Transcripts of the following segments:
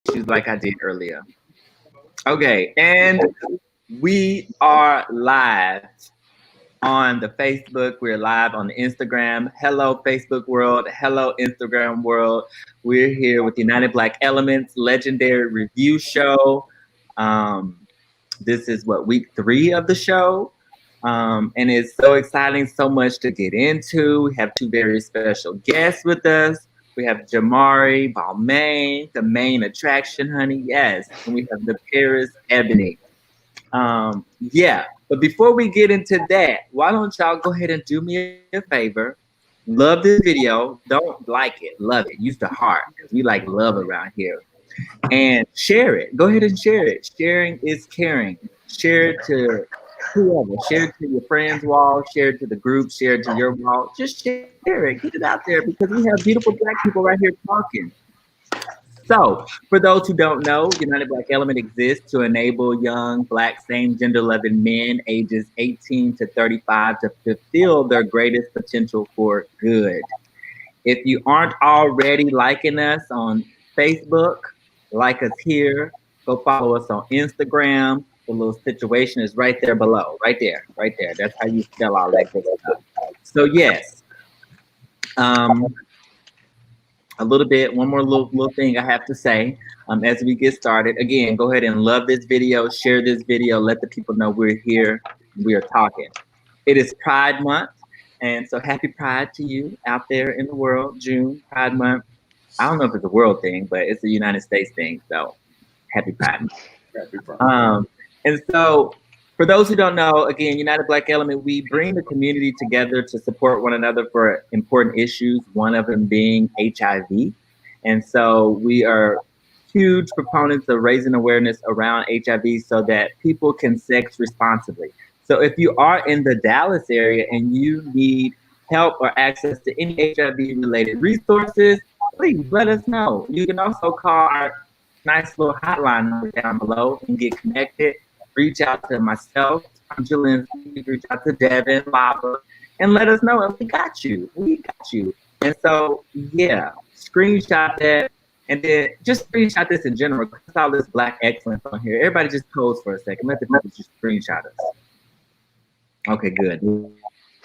issues like I did earlier. Okay, and we are live on the Facebook. We're live on the Instagram. Hello, Facebook world. Hello, Instagram world. We're here with United Black Elements Legendary Review Show. This is what, week 3 of the show. And it's so exciting, so much to get into. We have 2 very special guests with us. We have Jamari Balmain, the main attraction, honey. Yes. And we have the Paris Ebony. Yeah. But before we get into that, why don't y'all go ahead and do me a favor? Love this video. Don't like it. Love it. Use the heart. We like love around here. And share it. Go ahead and share it. Sharing is caring. Share it to whoever. Share it to your friends' wall. Share it to the group. Share it to your wall. Just share it. Get it out there because we have beautiful Black people right here talking. So, for those who don't know, United Black Element exists to enable young Black same-gender loving men ages 18 to 35 to fulfill their greatest potential for good. If you aren't already liking us on Facebook, like us here, go follow us on Instagram. The little situation is right there below, right there. That's how you spell all that good stuff. So yes, a little bit, one more little thing I have to say as we get started. Again, go ahead and love this video, share this video, let the people know we're here, we are talking. It is Pride Month, and so happy Pride to you out there in the world. June, Pride Month. I don't know if it's a world thing, but it's a United States thing, so happy Pride Month. Happy Pride. And so, for those who don't know, again, United Black Element, we bring the community together to support one another for important issues, one of them being HIV. And so we are huge proponents of raising awareness around HIV so that people can sex responsibly. So if you are in the Dallas area and you need help or access to any HIV-related resources, please let us know. You can also call our nice little hotline number down below and get connected. Reach out to myself, Julian, reach out to Devin, Lava, and let us know. And we got you. And so, yeah, screenshot that. And then just screenshot this in general. Because all this Black excellence on here. Everybody just pose for a second. Let the people just screenshot us. Okay, good. You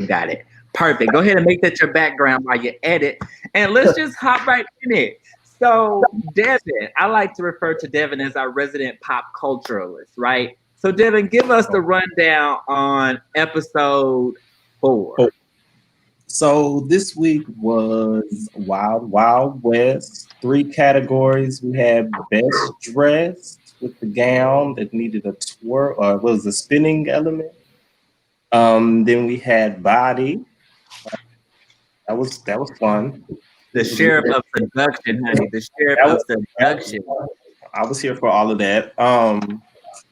got it. Perfect. Go ahead and make that your background while you edit. And let's just hop right in it. So, Devin, I like to refer to Devin as our resident pop culturalist, right? So, Devin, give us the rundown on episode 4. So, this week was Wild Wild West. 3 categories. We had Best Dressed with the gown that needed a twirl, or was a spinning element. Then we had Body. That was fun. The sheriff of seduction, honey. The sheriff of seduction. I was here for all of that.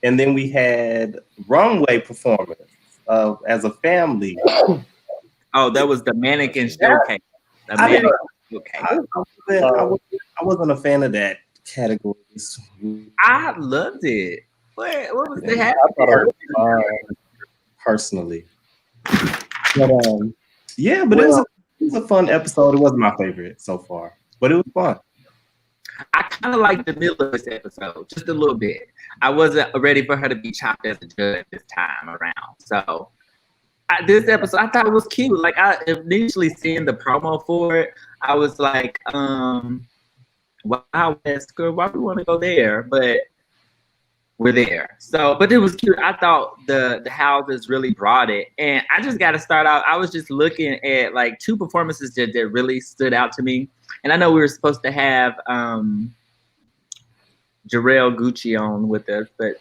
And then we had runway performance as a family. Oh, that was the Mannequin Showcase. I wasn't a fan of that category. I loved it. What was the happy? I thought it was fun, personally. But yeah, but it was a fun episode. It wasn't my favorite so far, but it was fun. I kind of liked the middle of this episode, just a little bit. I wasn't ready for her to be chopped as a judge this time around. So this episode, I thought it was cute. Like, I initially seeing the promo for it, I was like, wow, West Girl, why do we want to go there? But we're there. So, but it was cute. I thought the houses really brought it. And I just got to start out. I was just looking at like 2 performances that really stood out to me. And I know we were supposed to have Jarrell Gucci on with us, but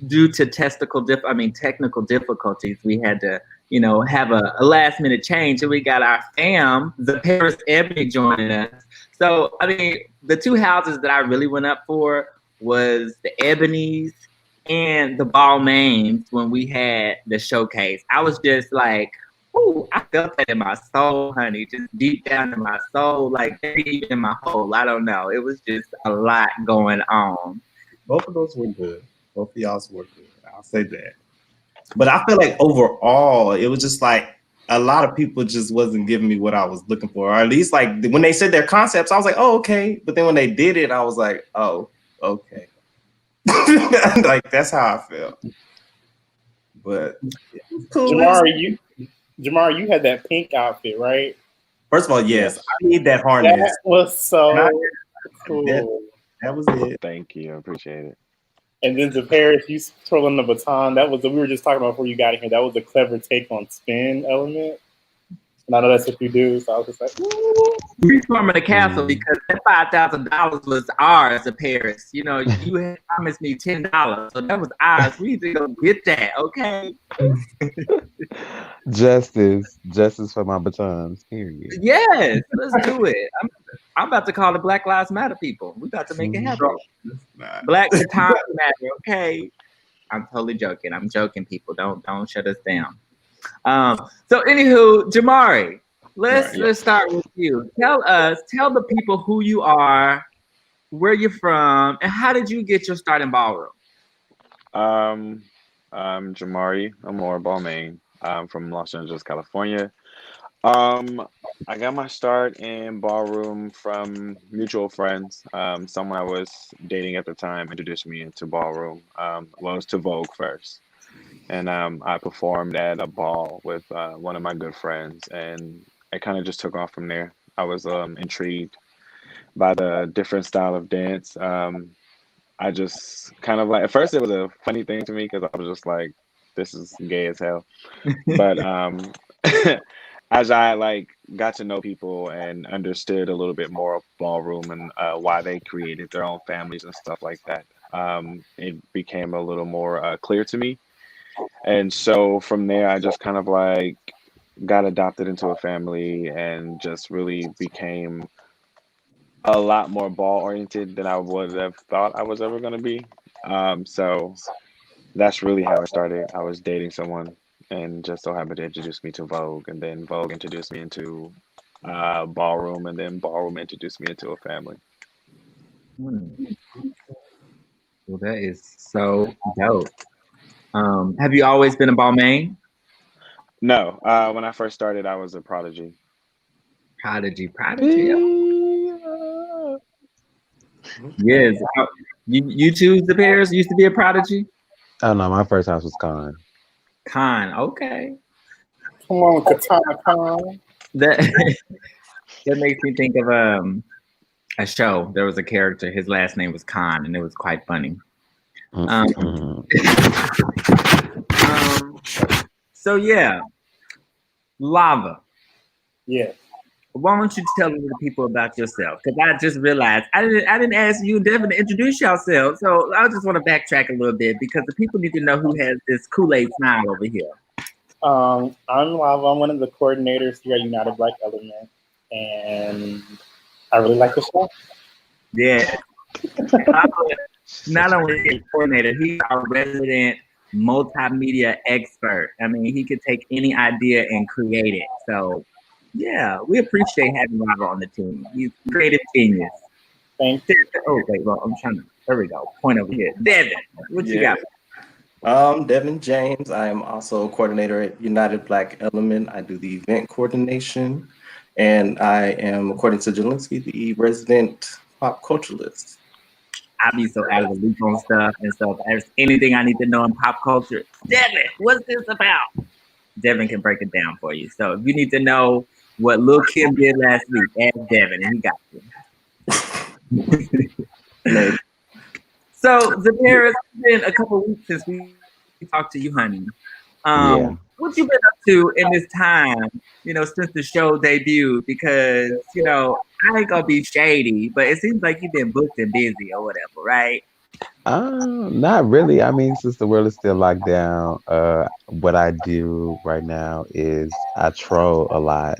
due to technical difficulties, we had to, have a last minute change. And we got our fam, the Paris Ebony, joining us. So, I mean, the 2 houses that I really went up for was the Ebonies and the Balmains when we had the showcase. I was just like, ooh, I felt that in my soul, honey, just deep down in my soul, like maybe in my whole, I don't know. It was just a lot going on. Both of those were good. Both of y'all's were good. I'll say that. But I feel like overall, it was just like a lot of people just wasn't giving me what I was looking for. Or at least like when they said their concepts, I was like, oh, okay. But then when they did it, I was like, oh, Okay. Like that's how I felt. But it was cool. Jamari, you had that pink outfit, right? First of all, yes, Yes. I need that harness. That was And I, so that, cool. that was it. Thank you. I appreciate it. And then to Paris, you twirling the baton. That was we were just talking about before you got in here. That was a clever take on spin element. And I know that's what you do. So I was just like, ooh. Reforming the castle Mm. because that $5,000 was ours to Paris. You know, you had promised me $10, so that was ours. We need to go get that, okay? Justice for my batons. Period. Yes, let's do it. I'm about to call the Black Lives Matter people. We about to make it happen. Nah. Black Baton Matter, okay? I'm totally joking. I'm joking, people. Don't shut us down. So anywho, Jamari, Right. let's start with you. Tell the people who you are, where you're from, and how did you get your start in ballroom? Um, I'm Jamari. I'm more Balmain. I'm from Los Angeles, California. Um, I got my start in ballroom from mutual friends. Someone I was dating at the time introduced me into ballroom. Well, it was to Vogue first, and I performed at a ball with one of my good friends, and it kind of just took off from there. I was intrigued by the different style of dance. I just kind of like at first it was a funny thing to me because I was just like, this is gay as hell. But as I like got to know people and understood a little bit more of ballroom and why they created their own families and stuff like that, it became a little more clear to me. And so from there, I just kind of like got adopted into a family and just really became a lot more ball oriented than I would have thought I was ever going to be. So that's really how it started. I was dating someone and just so happened to introduce me to Vogue, and then Vogue introduced me into ballroom, and then ballroom introduced me into a family. Hmm. Well, that is so dope. Have you always been a Balmain? No, when I first started, I was a prodigy. Prodigy. Yeah. Yes. You choose the pairs. Used to be a prodigy. Oh no, my first house was Con. Con. Okay. Come on, Katana Khan. That that makes me think of a show. There was a character. His last name was Khan, and it was quite funny. Um, Mm-mm. um, so yeah, Lava. Yeah. Why don't you tell the people about yourself? Because I just realized I didn't ask you and Devin to introduce yourself. So I just want to backtrack a little bit because the people need to know who has this Kool-Aid smile over here. I'm Lava. I'm one of the coordinators here at United Black Element. And I really like the show. Yeah. Not only is he a coordinator, he's our resident multimedia expert. I mean, he could take any idea and create it. So, yeah, we appreciate having Robert on the team. He's a creative genius. Thank Oh, wait, well, I'm trying to, there we go. Point over here. Devin, what you Yeah. got? Devin James. I am also a coordinator at United Black Element. I do the event coordination, and I am, according to Jelinski, the resident pop culturalist. I be so out of the loop on stuff and stuff. If there's anything I need to know in pop culture, Devin, what's this about? Devin can break it down for you. So if you need to know what Lil Kim did last week, ask Devin, and he got you. So, Zaparis, it's been a couple of weeks since we talked to you, honey. Yeah. What you been up to in this time, since the show debuted? Because, I ain't gonna be shady, but it seems like you've been booked and busy or whatever, right? Not really. I mean, since the world is still locked down, what I do right now is I troll a lot.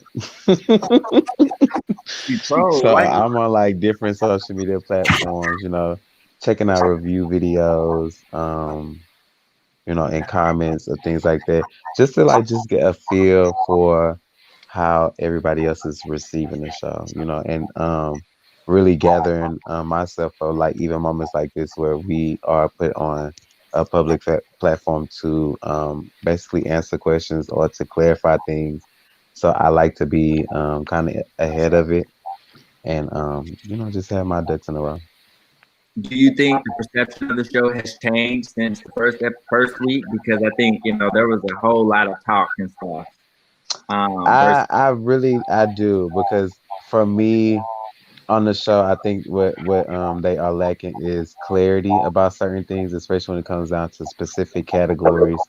You troll, So like I'm on like different social media platforms, checking out review videos, and comments or things like that, just to like just get a feel for how everybody else is receiving the show, and really gathering myself for like even moments like this where we are put on a public platform to basically answer questions or to clarify things. So I like to be kind of ahead of it and just have my ducks in a row. Do you think the perception of the show has changed since the first week? Because I think there was a whole lot of talk and stuff. Versus I do, because for me, on the show, I think what they are lacking is clarity about certain things, especially when it comes down to specific categories.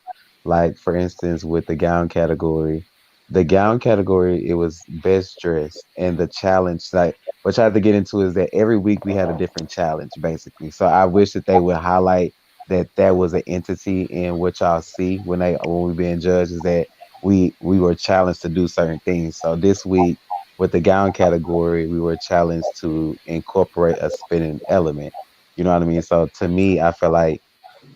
Like, for instance, with the gown category, it was best dressed, and the challenge, like, which I have to get into, is that every week we had a different challenge, basically. So I wish that they would highlight that was an entity in what y'all see when we being judged, is that we were challenged to do certain things. So this week, with the gown category, we were challenged to incorporate a spinning element. You know what I mean? So to me, I feel like,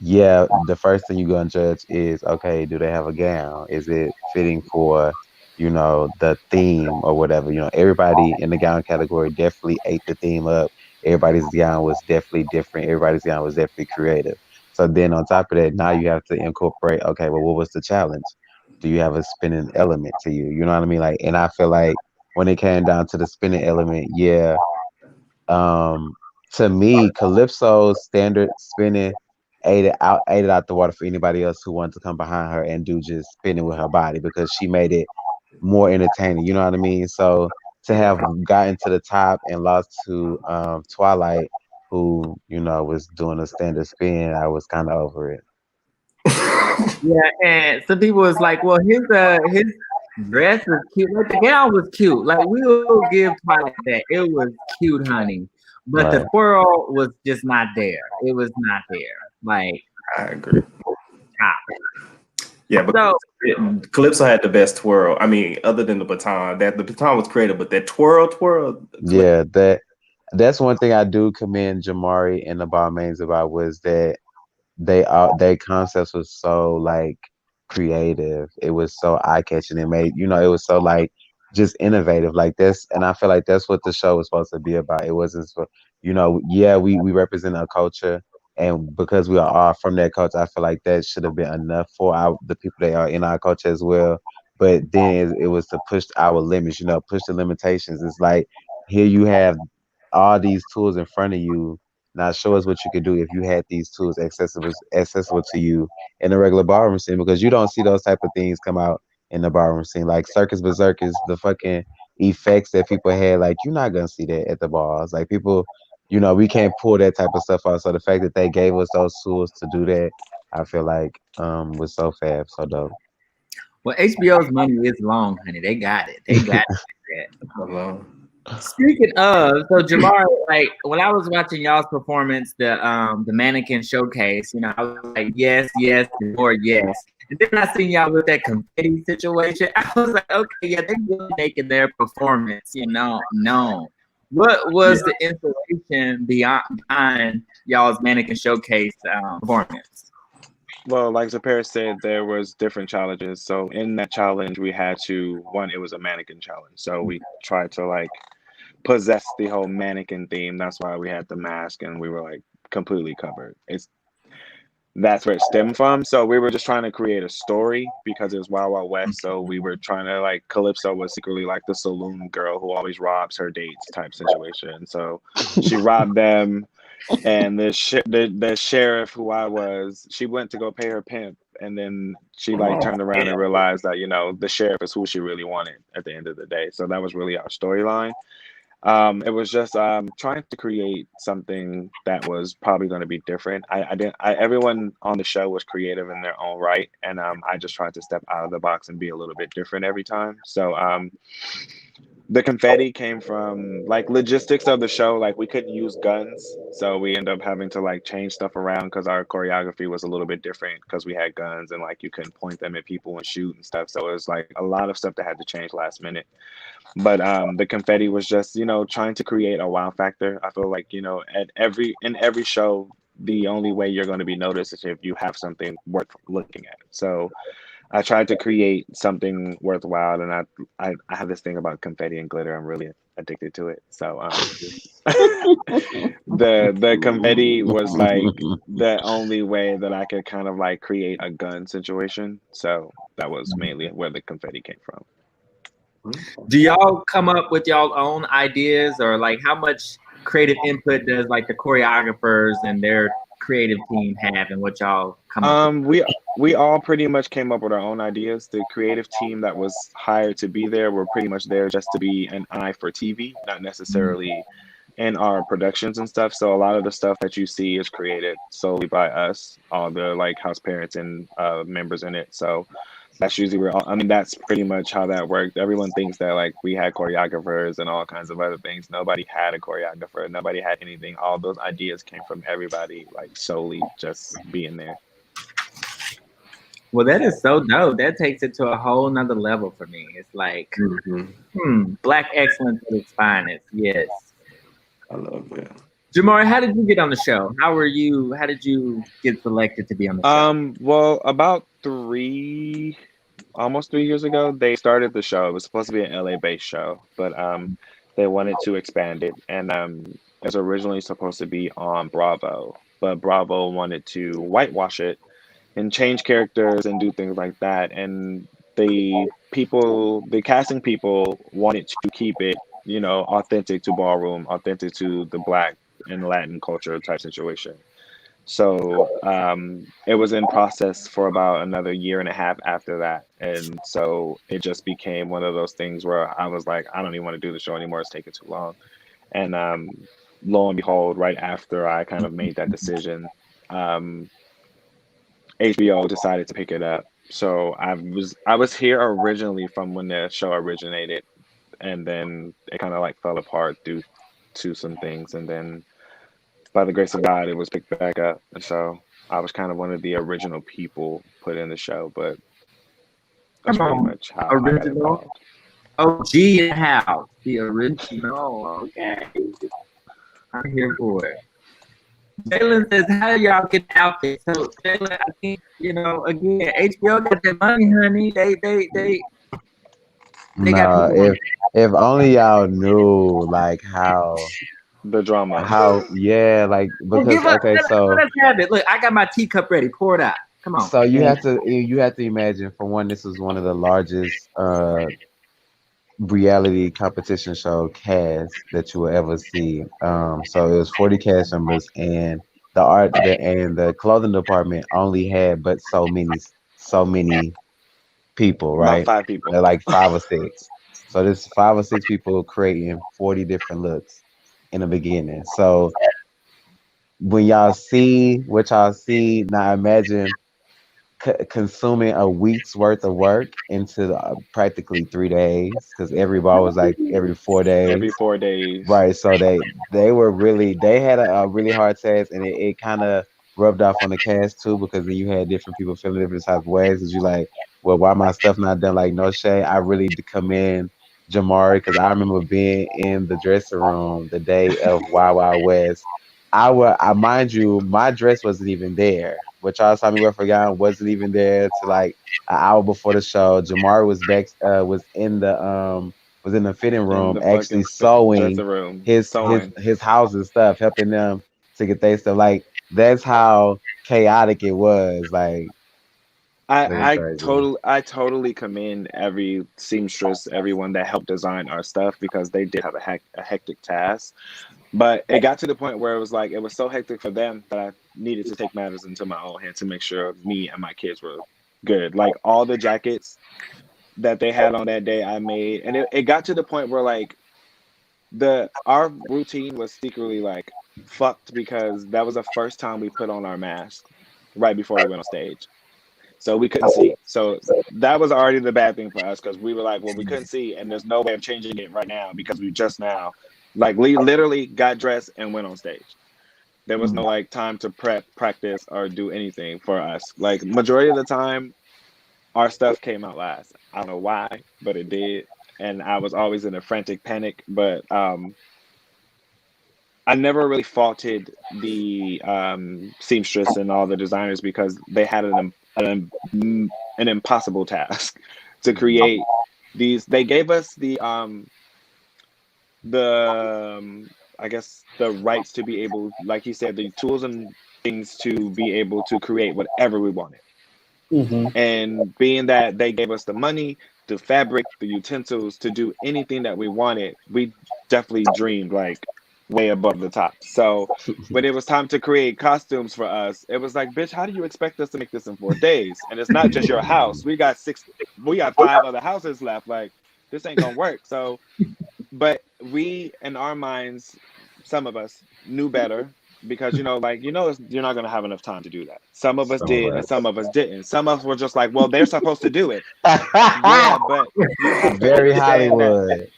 yeah, the first thing you're gonna judge is, okay, do they have a gown? Is it fitting for, the theme or whatever? Everybody in the gown category definitely ate the theme up. Everybody's gown was definitely different. Everybody's gown was definitely creative. So then on top of that, now you have to incorporate, okay, well, what was the challenge? Do you have a spinning element to you? You know what I mean? Like, and I feel like when it came down to the spinning element, yeah, um, to me, Calypso's standard spinning ate it out the water for anybody else who wanted to come behind her and do just spinning with her body, because she made it more entertaining. You know what I mean? So to have gotten to the top and lost to Twilight, who was doing a standard spin, I was kind of over it. Yeah, and some people was like, well, his dress was cute. Like the gown was cute. Like we'll give Twilight that. It was cute, honey. But the Right. twirl was just not there. It was not there. Like I agree. top. Yeah, but So Calypso had the best twirl. I mean, other than the baton, that the baton was creative, but that twirl, Yeah, that's one thing I do commend Jamari and the Balmains about, was that their concepts was so, like, creative. It was so eye catching. It made, it was so, like, just innovative. Like, this, and I feel like that's what the show was supposed to be about. It wasn't so, yeah, we represent a culture, and because we are all from that culture, I feel like that should have been enough for the people that are in our culture as well. But then it was to push our limits, push the limitations. It's like, here you have all these tools in front of you. Now show us what you could do if you had these tools accessible to you in the regular ballroom scene, because you don't see those type of things come out in the ballroom scene. Like Circus Berserkers, the fucking effects that people had, like, you're not gonna see that at the balls. Like, people, we can't pull that type of stuff out. So the fact that they gave us those tools to do that, I feel like was so fab, so dope. well, HBO's money is long, honey. They got it. They got it. alone. Speaking of, so Jamar, like when I was watching y'all's performance, the Mannequin Showcase, I was like, yes, yes, and more yes. And then I seen y'all with that confetti situation. I was like, okay, yeah, they really making their performance, known. What was the inspiration behind y'all's Mannequin Showcase performance? Well, like Zapara said, there was different challenges. So in that challenge, we had to one. It was a mannequin challenge. So we tried to like possess the whole mannequin theme. That's why we had the mask and we were like completely covered. That's where it stemmed from. So we were just trying to create a story because it was Wild Wild West. So we were trying to, like, Calypso was secretly like the saloon girl who always robs her dates type situation. So she robbed them, and the sheriff who I was, she went to go pay her pimp, and then she like turned around and realized that the sheriff is who she really wanted at the end of the day. So that was really our storyline. It was just trying to create something that was probably going to be different. Everyone on the show was creative in their own right, and I just tried to step out of the box and be a little bit different every time. So the confetti came from like logistics of the show. Like we couldn't use guns, so we ended up having to like change stuff around because our choreography was a little bit different because we had guns and like you couldn't point them at people and shoot and stuff. So it was like a lot of stuff that had to change last minute. But the confetti was just trying to create a wow factor. I feel like in every show, the only way you're going to be noticed is if you have something worth looking at. So I tried to create something worthwhile, and I have this thing about confetti and glitter. I'm really addicted to it. So the confetti was like the only way that I could kind of like create a gun situation. So that was mainly where the confetti came from. Do y'all come up with y'all own ideas, or like how much creative input does like the choreographers and their creative team have, and what y'all come up with? We all pretty much came up with our own ideas. The creative team that was hired to be there were pretty much there just to be an eye for TV, not necessarily in our productions and stuff. So a lot of the stuff that you see is created solely by us, all the like house parents and members in it. So that's usually where I mean that's pretty much how that worked. Everyone thinks that like we had choreographers and all kinds of other things. Nobody had a choreographer. Nobody had anything. All those ideas came from everybody, like solely just being there. Well, that is so dope. That takes it to a whole nother level for me. It's like, Black excellence at its finest. Yes. I love it. Jamari, how did you get on the show? How did you get selected to be on the show? Well, about almost 3 years ago, they started the show. It was supposed to be an LA-based show, but they wanted to expand it, and it was originally supposed to be on Bravo, but Bravo wanted to whitewash it and change characters and do things like that. And the casting people wanted to keep it, authentic to ballroom, authentic to the Black and Latin culture type situation. So it was in process for about another year and a half after that. And so it just became one of those things where I was like, I don't even want to do the show anymore. It's taking too long. And lo and behold, right after I kind of made that decision, HBO decided to pick it up. So I was here originally from when the show originated, and then it kind of like fell apart due to some things, and then by the grace of God, it was picked back up. And so I was kind of one of the original people put in the show, but that's Come pretty on, much how I got original. involved. OG in the house, the original. Okay, I'm here for it. Jalen says, "How do y'all get outfits?" So Jalen, I think again, HBO got that money, honey. They got No, people. if only y'all knew like The drama. yeah, like Well, because okay, let us have it. Look, I got my teacup ready. Pour it out. Come on. so you have to imagine, for one, this is one of the largest reality competition show cast that you will ever see. So it was 40 cast members, and the clothing department only had but so many people, About right? 5 people. They're like 5 or 6. So this 5 or 6 people creating 40 different looks in the beginning. So when y'all see what y'all see, now imagine consuming a week's worth of work into practically 3 days, because every ball was like every four Every days. 4 days. Right, so they had a really hard task, and it kind of rubbed off on the cast too, because then you had different people feeling different type of ways. Cause you like, well, why my stuff not done? Like, no shade, I really commend Jamari, because I remember being in the dressing room the day of Wild Wild West. I mind you, my dress wasn't even there. What y'all saw me wear for y'all wasn't even there to like an hour before the show. Jamari was in the fitting In room the actually fucking sewing dressing room, his his sewing. his house and stuff, helping them to get their stuff. Like, that's how chaotic it was. Like, I it was I crazy. totally commend every seamstress, everyone that helped design our stuff, because they did have a hectic task. But it got to the point where it was like it was so hectic for them that I needed to take matters into my own hands to make sure me and my kids were good. Like all the jackets that they had on that day, I made, and it got to the point where like our routine was secretly like fucked, because that was the first time we put on our mask right before we went on stage. So we couldn't see. So that was already the bad thing for us, because we were like, well, we couldn't see, and there's no way of changing it right now because we just now, like, we literally got dressed and went on stage. There was no like time to practice, or do anything for us. Like majority of the time, our stuff came out last. I don't know why, but it did, and I was always in a frantic panic. But I never really faulted the seamstress and all the designers, because they had an impossible task to create these. They gave us the I guess the rights to be able, like he said, the tools and things to be able to create whatever we wanted. And being that they gave us the money, the fabric, the utensils to do anything that we wanted, we definitely dreamed like way above the top. So when it was time to create costumes for us, it was like, bitch, how do you expect us to make this in 4 days? And it's not just your house. We got 5 other houses left. Like, this ain't gonna work. So, but we, in our minds, some of us knew better because, you're not gonna have enough time to do that. Some of us Some of did and us. some of us didn't. Some of us were just like, well, they're supposed to do it. Yeah, but you have to Very understand that Hollywood.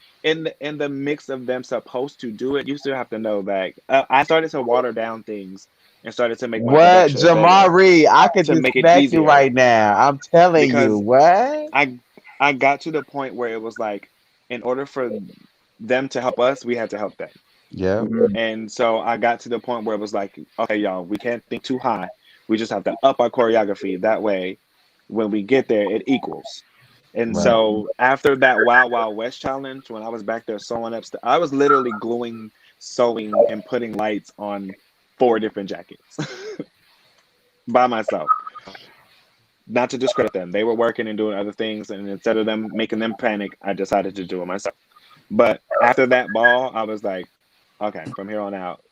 in the mix of them supposed to do it, you still have to know that I started to water down things and started to make my What, production better Jamari? I could to just make it smack you easier right now. I'm telling you, because what? I got to the point where it was like, in order for them to help us, we had to help them. Yep. And so I got to the point where it was like, okay, y'all, we can't think too high. We just have to up our choreography. That way, when we get there, it equals. And Right. so after that Wild Wild West challenge, when I was back there sewing up stuff, I was literally gluing, sewing, and putting lights on 4 different jackets by myself. Not to discredit them, they were working and doing other things, and instead of them making them panic, I decided to do it myself. But after that ball, I was like, okay, from here on out,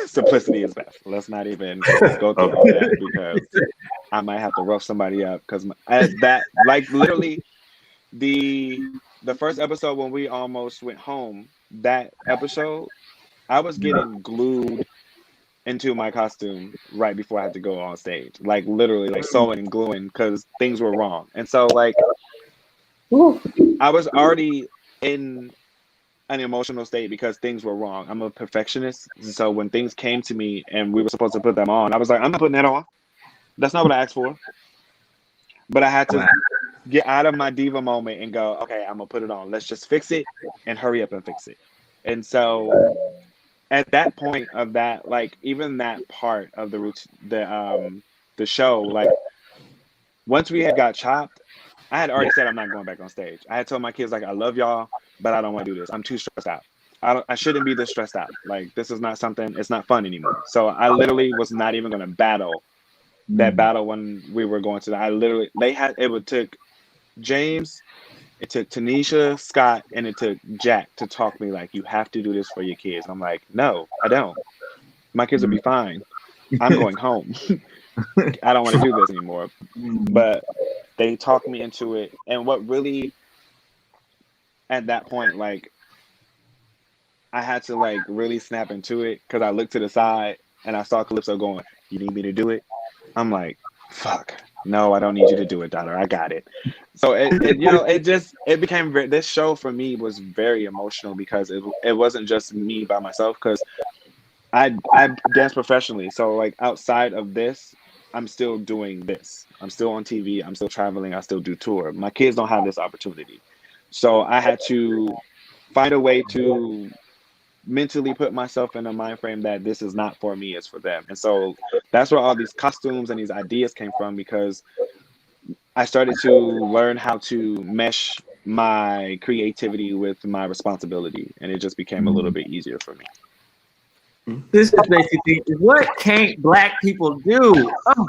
simplicity is best. Let's not even go through all that because I might have to rough somebody up because that, like, literally the first episode when we almost went home, that episode, I was getting glued into my costume right before I had to go on stage, like literally like sewing and gluing because things were wrong. And so like I was already in an emotional state because things were wrong. I'm a perfectionist, so when things came to me and we were supposed to put them on, I was like, I'm not putting that on. That's not what I asked for. But I had to get out of my diva moment and go, okay, I'm gonna put it on. Let's just fix it and hurry up and fix it. And so at that point of that, like even that part of the show, like once we had got chopped, I had already said I'm not going back on stage. I had told my kids like I love y'all, but I don't want to do this. I'm too stressed out. I shouldn't be this stressed out. Like this is not something. It's not fun anymore. So I literally was not even going to battle that battle when we were going to. It would took James, it took Tanisha, Scott, and it took Jack to talk me like, you have to do this for your kids. I'm like, no, I don't. My kids will be fine. I'm going home. I don't want to do this anymore. But they talked me into it. And what really, at that point, like, I had to like really snap into it because I looked to the side and I saw Calypso going, you need me to do it? I'm like, fuck. No, I don't need you to do it, daughter. I got it. So it became this show for me was very emotional because it wasn't just me by myself because I dance professionally. So like outside of this, I'm still doing this. I'm still on TV. I'm still traveling. I still do tour. My kids don't have this opportunity. So I had to find a way to mentally put myself in a mind frame that this is not for me, it's for them. And so that's where all these costumes and these ideas came from because I started to learn how to mesh my creativity with my responsibility, and it just became a little bit easier for me. This just makes you think, what can't Black people do? Oh,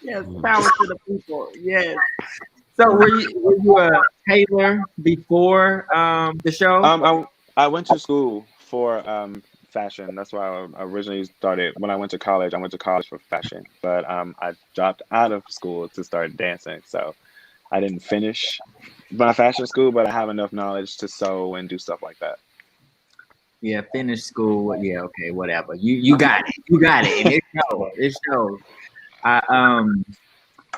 yes, power to the people. Yes. So were you a tailor before the show? I went to school for fashion. That's why I originally started. When I went to college, I went to college for fashion, but I dropped out of school to start dancing. So I didn't finish my fashion school, but I have enough knowledge to sew and do stuff like that. Yeah, finish school. Yeah, okay, whatever. You got it. You got it. And it shows. It shows. I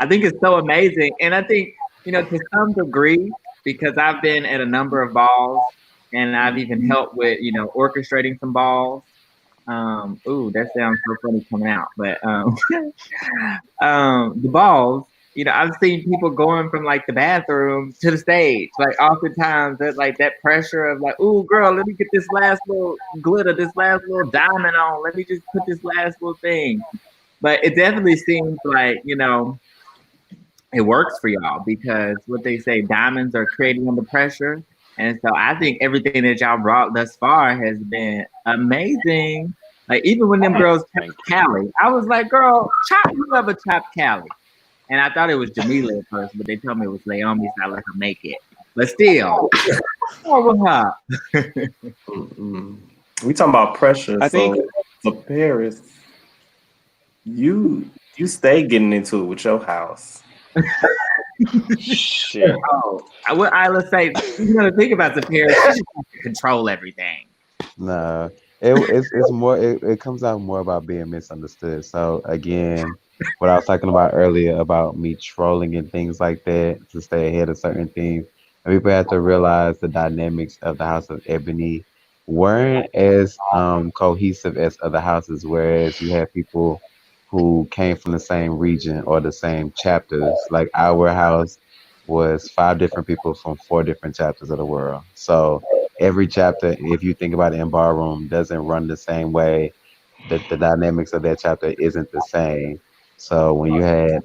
think it's so amazing. And I think, to some degree, because I've been at a number of balls and I've even helped with, orchestrating some balls. Ooh, that sounds so funny coming out. But the balls, I've seen people going from like the bathroom to the stage. Like oftentimes that like that pressure of like, ooh, girl, let me get this last little glitter, this last little diamond on. Let me just put this last little thing. But it definitely seems like, it works for y'all because what they say, diamonds are created under pressure. And so I think everything that y'all brought thus far has been amazing. Like even when them girls chopped Callie, I was like, girl, you ever chopped Callie? And I thought it was Jamila at first, but they told me it was Naomi, so I let her make it. But still, what's wrong with her? We talking about pressure. I think So Paris, you stay getting into it with your house. shit. Oh, what Isla say? You got to think about the parents. She just has to control everything. No, it's more. It comes out more about being misunderstood. So again, what I was talking about earlier about me trolling and things like that to stay ahead of certain things, and people have to realize the dynamics of the House of Ebony weren't as cohesive as other houses. Whereas you had people who came from the same region or the same chapters. Like our house was five different people from four different chapters of the world. So every chapter, if you think about it in ballroom, doesn't run the same way. The dynamics of that chapter isn't the same. So when you had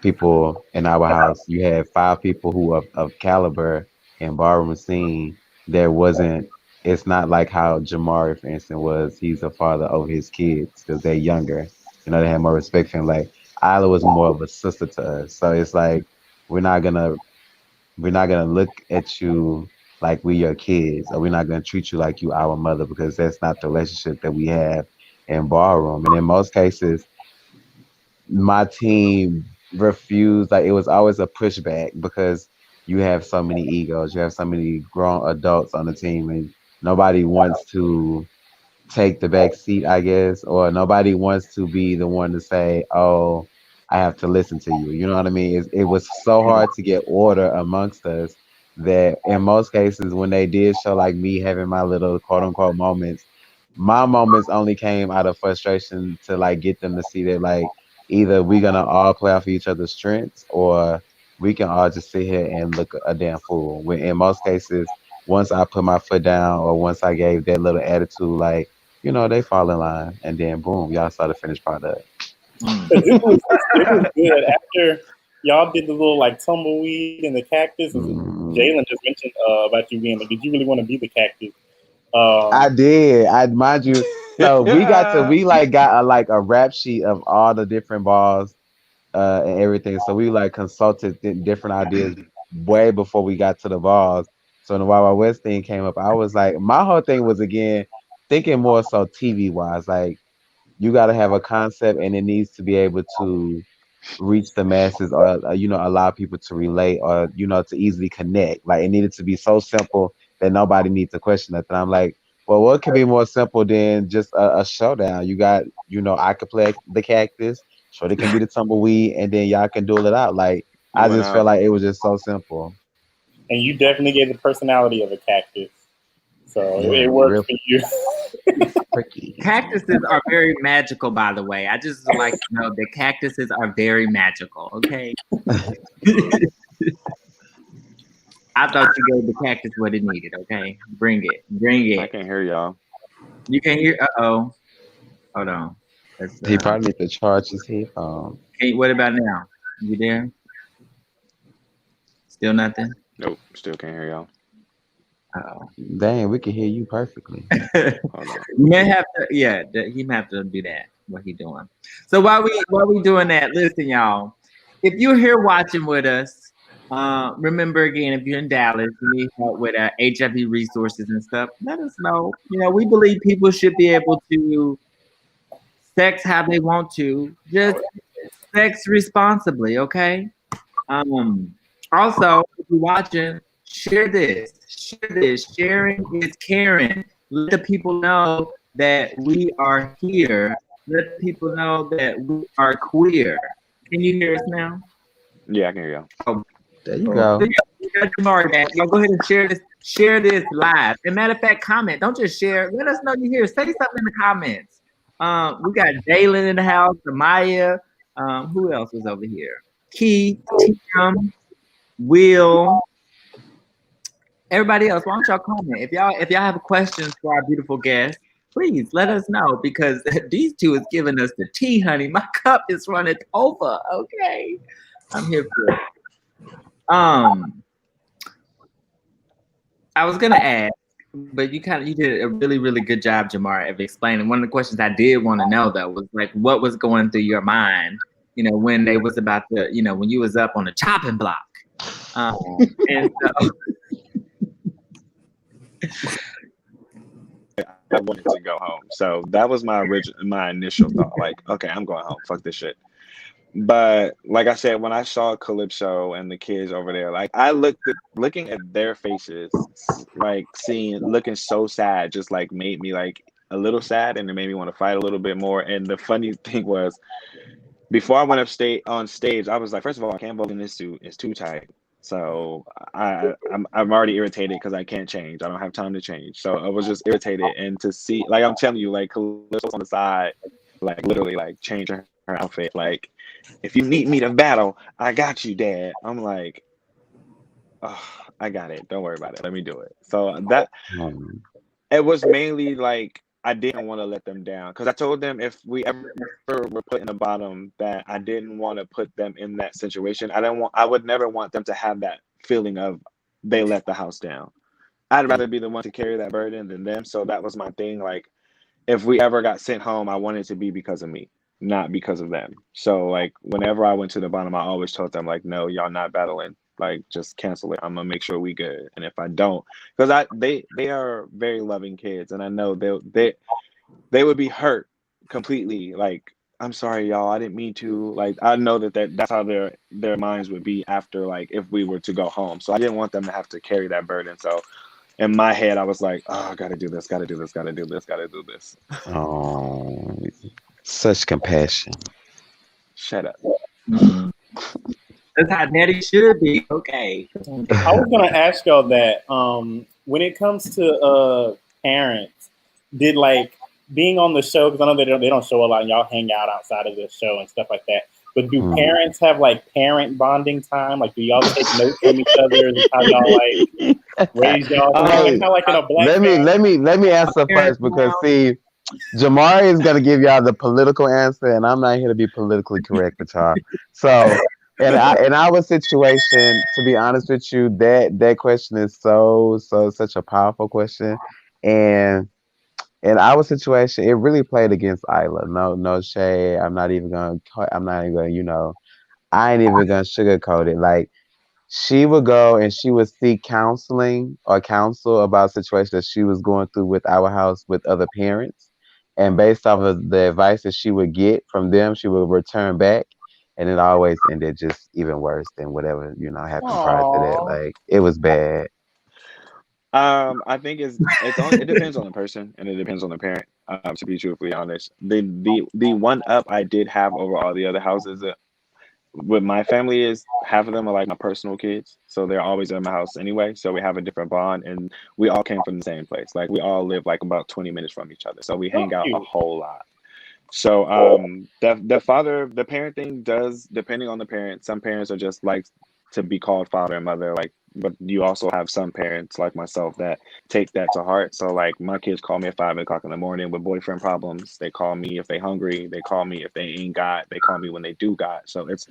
people in our house, you had five people who of caliber in ballroom scene. There wasn't. It's not like how Jamari, for instance, was. He's a father over his kids because they're younger. You know, they have more respect for him. Like Isla was more of a sister to us. So it's like we're not gonna we're not gonna look at you like we your kids, or we're not gonna treat you like you our mother because that's not the relationship that we have in ballroom. And in most cases, my team refused. Like it was always a pushback because you have so many egos, you have so many grown adults on the team, and nobody wants to take the back seat, I guess, or nobody wants to be the one to say, "Oh, I have to listen to you." You know what I mean? It was so hard to get order amongst us that in most cases, when they did show like me having my little quote unquote moments, my moments only came out of frustration to like get them to see that like either we're gonna all play off each other's strengths or we can all just sit here and look a damn fool. When in most cases, once I put my foot down or once I gave that little attitude, like they fall in line, and then boom, y'all saw the finished product. Mm. 'Cause it was good after y'all did the little like tumbleweed and the cactus. Mm. Jalen just mentioned about you being like, did you really want to be the cactus? I did. I mind you. So we like got a rap sheet of all the different balls and everything. So we like consulted different ideas way before we got to the balls. So when the Wild Wild West thing came up, I was like, my whole thing was again thinking more so TV wise, like you got to have a concept and it needs to be able to reach the masses or allow people to relate or to easily connect. Like it needed to be so simple that nobody needs to question it. And I'm like, well, what could be more simple than just a showdown? You got I could play the cactus, Shorty can be the tumbleweed, and then y'all can duel it out. Like You I went just felt out. like it was just so simple. And you definitely gave the personality of a cactus, so Yeah, it worked real for you. pricky. Cactuses are very magical, by the way. I just like to know that cactuses are very magical. Okay. I thought you gave the cactus what it needed. Okay, bring it, bring I it. can hear y'all. You can hear. Oh, hold on. Let's. He probably need to charge his headphones. What about now? You there? Still nothing. Nope, still can't hear y'all. Oh. Dang, we can hear you perfectly. Hold on. You may have to. Yeah, he may have to do that. What he doing? So while we doing that, listen, y'all. If you're here watching with us, remember again, if you're in Dallas, you need help with HIV resources and stuff. Let us know. We believe people should be able to sex how they want to, just sex responsibly, okay? Also, if you're watching, share this. Share this. Sharing is caring. Let the people know that we are here. Let the people know that we are queer. Can you hear us now? Yeah, I can hear y'all. Oh, There you Oh. go. you got Jamari back. Y'all go ahead and share this. Share this live. And matter of fact, comment. Don't just share. Let us know you're here. Say something in the comments. We got Jalen in the house, Amaya. Who else was over here? Keith, Tim, Will. Everybody else, why don't y'all comment? If y'all have questions for our beautiful guests, please let us know because these two is giving us the tea, honey. My cup is running over. Okay. I'm here for it. I was gonna ask, but you did a really, really good job, Jamar, of explaining. One of the questions I did want to know though was like what was going through your mind, when they was about to, when you was up on the chopping block. And so I wanted to go home. So that was my initial thought. Like, okay, I'm going home. Fuck this shit. But like I said, when I saw Calypso and the kids over there, like I looking at their faces, like looking so sad, just like made me like a little sad, and it made me want to fight a little bit more. And the funny thing was, before I went on stage, I was like, first of all, I can't vote in this suit; it's too tight. So I'm already irritated because I can't change. I don't have time to change. So I was just irritated, and to see, like I'm telling you, like Calypso's on the side, like literally like changing her outfit, like. If you need me to battle, I got you, Dad. I'm like, oh, I got it. Don't worry about it. Let me do it. So that Mm. it was mainly like I didn't want to let them down because I told them if we ever were put in the bottom, that I didn't want to put them in that situation. I would never want them to have that feeling of they let the house down. I'd rather be the one to carry that burden than them. So that was my thing. Like if we ever got sent home, I wanted it to be because of me, not because of them. So like whenever I went to the bottom, I always told them like, no, y'all not battling. Like just cancel it. I'm gonna make sure we good. And if I don't, because they are very loving kids, and I know they would be hurt completely. Like I'm sorry, y'all. I didn't mean to. Like I know that's how their minds would be after like if we were to go home. So I didn't want them to have to carry that burden. So in my head, I was like, oh, I gotta do this, gotta do this, gotta do this, gotta do this. Oh, such compassion. Shut up. Mhm. That's how daddy should be. Okay. I was gonna ask y'all that when it comes to parents, did like being on the show, because I know they don't show a lot and y'all hang out outside of the show and stuff like that. But do Mm. parents have like parent bonding time? Like do y'all take notes from each other? Is how y'all like raise y'all? Hey, Kind of like in a black let me family. let me answer first because see, Jamari is gonna give y'all the political answer, and I'm not here to be politically correct with y'all. So, in our situation, to be honest with you, that question is such a powerful question, and in our situation, it really played against Isla. No shade. I'm not even gonna. I ain't even gonna sugarcoat it. Like she would go and she would seek counseling or counsel about situations that she was going through with our house with other parents. And based off of the advice that she would get from them, she would return back. And it always ended just even worse than whatever, happened prior to that. Aww. Like it was bad. I think it depends on the person and it depends on the parent. To be truthfully honest, the one up I did have over all the other houses with my family is half of them are like my personal kids, so they're always in my house anyway. So we have a different bond, and we all came from the same place. Like we all live like about 20 minutes from each other, so we So hang out a cute. whole lot. So the parent thing does depending on the parent. Some parents are just like to be called father and mother, like, but you also have some parents like myself that take that to heart. So like my kids call me at 5 o'clock in the morning with boyfriend problems. They call me if they hungry. They call me if they ain't got. They call me when they do got. So it's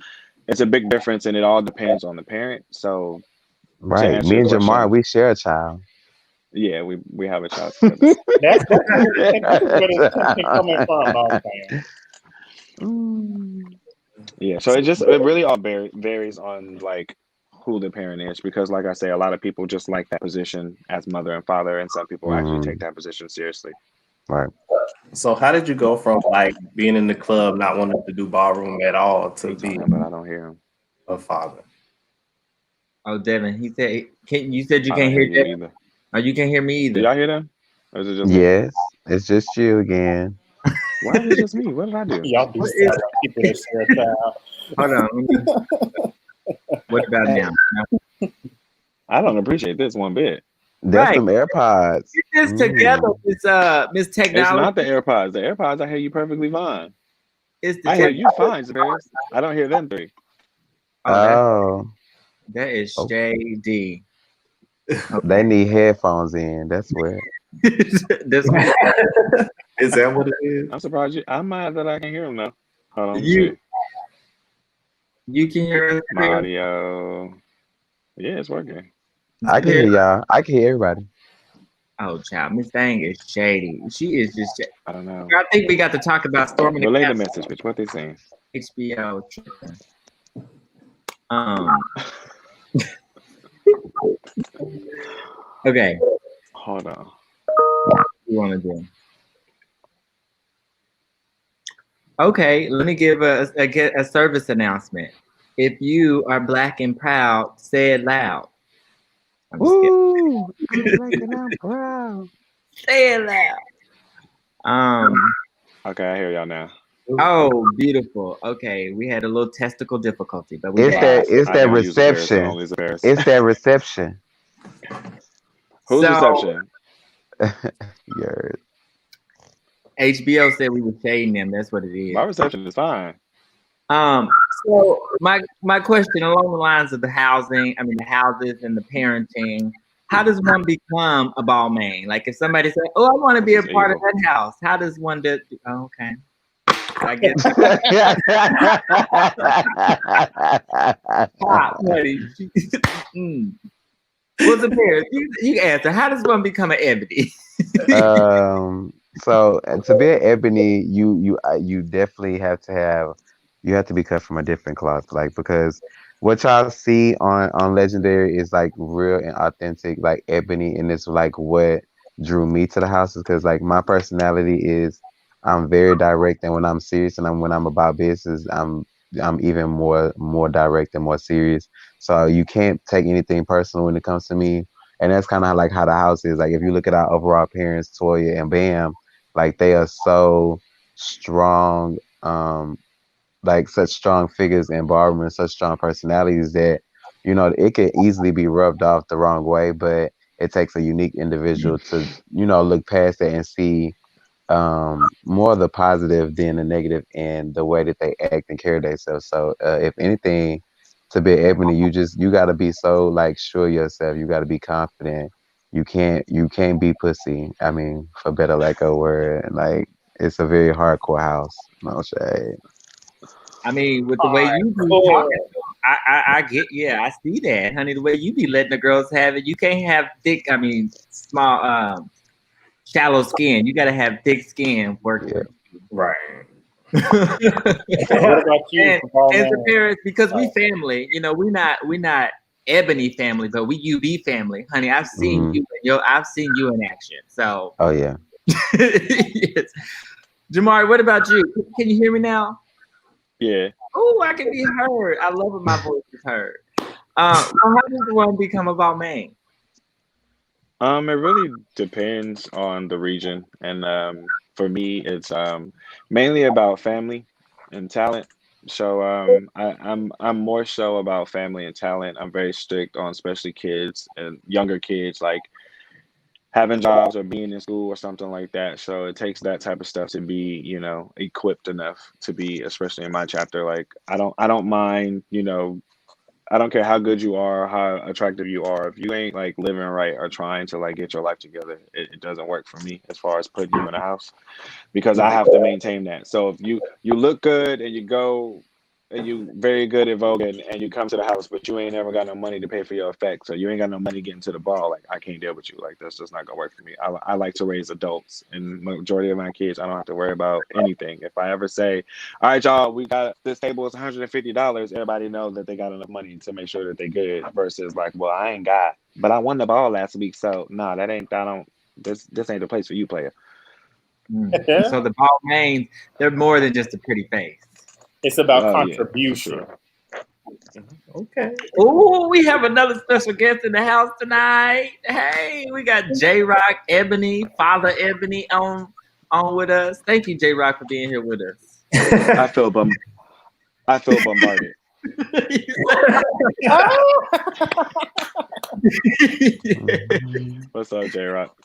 a big difference, and it all depends on the parent. So to Right. answer Me your and Jamar, question, we share a child. yeah, we have a child together. That's where this is where this tension coming from, boss man. Mm. Yeah, so it really all varies on like who the parent is because like I say, a lot of people just like that position as mother and father, and some people actually take Mm. that position seriously. Right. So how did you go from like being in the club, not wanting to do ballroom at all, to He be talking, but I don't hear him. a father? Oh, Devin, he said, you said you I can't don't hear hear you Devin? either. Oh, you can't hear me Do either. y'all hear them? Or is it just me? Yes, it's just you again. Why is it just me? What did I do? Y'all do What sound is, like people that share a child. hold on. What about now? I don't appreciate this one bit. That's Right. them AirPods. Get this together, Mm. Miss It's Technology. not the AirPods. The AirPods, I hear you perfectly fine. It's the I hear tech. you fine, Paris. I don't hear them three. Oh, Oh, that is oh, shady. they Okay. need headphones in. That's where. That's what Is that what it is? I'm surprised you. I'm mad that I can hear them now. Hold on, let me you see. you can hear us My clearly. audio. Yeah, it's working. I can Clear. hear y'all. I can hear everybody. Oh, child, Miss Thang is shady. She is just. I don't know. I think we got to talk about storming the Relay the castle. message, bitch. What they saying? HBO tripping. Um. Okay. Hold on. you want to do? Okay, let me give a service announcement. If you are black and proud, say it loud. I'm just kidding. Woo! I'm black and I'm proud. Say it loud. Okay, I hear y'all now. Oh, beautiful. Okay, we had a little testicle difficulty, but we It's back. that. It's I that don't use the bears. I reception. only use the bears. It's that reception. Whose So reception? Yours. HBO said we were shading them. That's what it My is. reception is fine. So my question along the lines of the housing, I mean the houses and the parenting. How does one become a Balmain? Like if somebody said, "Oh, I want to be a This is part of evil. that house," how does one do? Oh, okay, I guess. Pop, buddy. Mm. What's the parents? You answer. How does one become an ebony? So to be an ebony, you definitely you have to be cut from a different cloth, like because what y'all see on Legendary is like real and authentic, like ebony, and it's like what drew me to the houses because like my personality is I'm very direct, and when I'm serious and when I'm about business, I'm even more direct and more serious. So you can't take anything personal when it comes to me, and that's kind of like how the house is. Like if you look at our overall appearance, Toya and Bam, like they are so strong, like such strong figures in ballroom and such strong personalities that it could easily be rubbed off the wrong way, but it takes a unique individual to look past that and see more of the positive than the negative in the way that they act and carry themselves. So if anything, to be ebony, you got to be so like sure of yourself. You got to be confident. You can't be pussy. I mean, for better lack of a word, like it's a very hardcore house. No shade. I mean, with the way you be talking, I get, yeah, I see that, honey. The way you be letting the girls have it, you can't have thick. I mean, small, shallow skin. You got to have thick skin work Yeah. with. Right. What about you? And the parents, because we family, we not ebony family, but we UB family, honey. I've seen Mhm. I've seen you in action. So, Oh yeah. yes. Jamari, what about you? Can you hear me now? Yeah. Oh, I can be heard. I love when my voice is heard. Well, how does one become a Balmain? It really depends on the region, and for me, it's mainly about family and talent. So I'm more so about family and talent. I'm very strict on especially kids and younger kids, like having jobs or being in school or something like that. So it takes that type of stuff to be, equipped enough to be, especially in my chapter. Like I don't mind, I don't care how good you are, how attractive you are. If you ain't like living right or trying to like get your life together, it doesn't work for me as far as putting you in a house because I have to maintain that. So if you look good and you go and you very good at voguing and you come to the house, but you ain't ever got no money to pay for your effects, so you ain't got no money getting to the ball. Like I can't deal with you. Like that's just not gonna work for me. I like to raise adults, and majority of my kids, I don't have to worry about anything. If I ever say, "All right, y'all, we got this table is $150," everybody knows that they got enough money to make sure that they good. Versus like, well, I ain't got, but I won the ball last week, so nah, that ain't. I don't. This ain't the place for you, player. So the Balmains, they're more than just a pretty face. It's about Oh, yeah, for contribution. sure. Okay. Oh, we have another special guest in the house tonight. Hey, we got J Rock Ebony, Father Ebony on with us. Thank you, J Rock, for being here with us. I feel bombarded. Mhm. What's up, J Rock?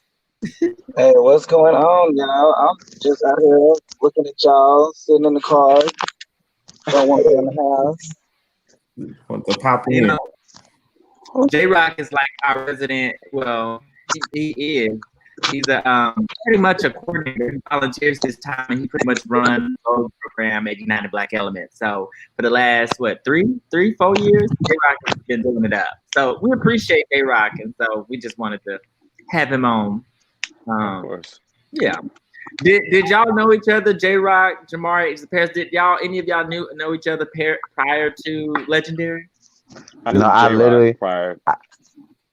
Hey, what's going on? I'm just out here looking at y'all, sitting in the car. Don't want to be in the house. Want to pop You in? know, J Rock is like our resident. Well, he is. He's pretty much a coordinator. He volunteers his time, and he pretty much runs the program at United Black Element. So for the last 4 years, J Rock has been doing it up. So we appreciate J Rock, and so we just wanted to have him on. Of course. Yeah. Did y'all know each other, J Rock, Jamari, the parents? Did any of y'all know each other prior to Legendary? I knew No, I J Rock literally, prior.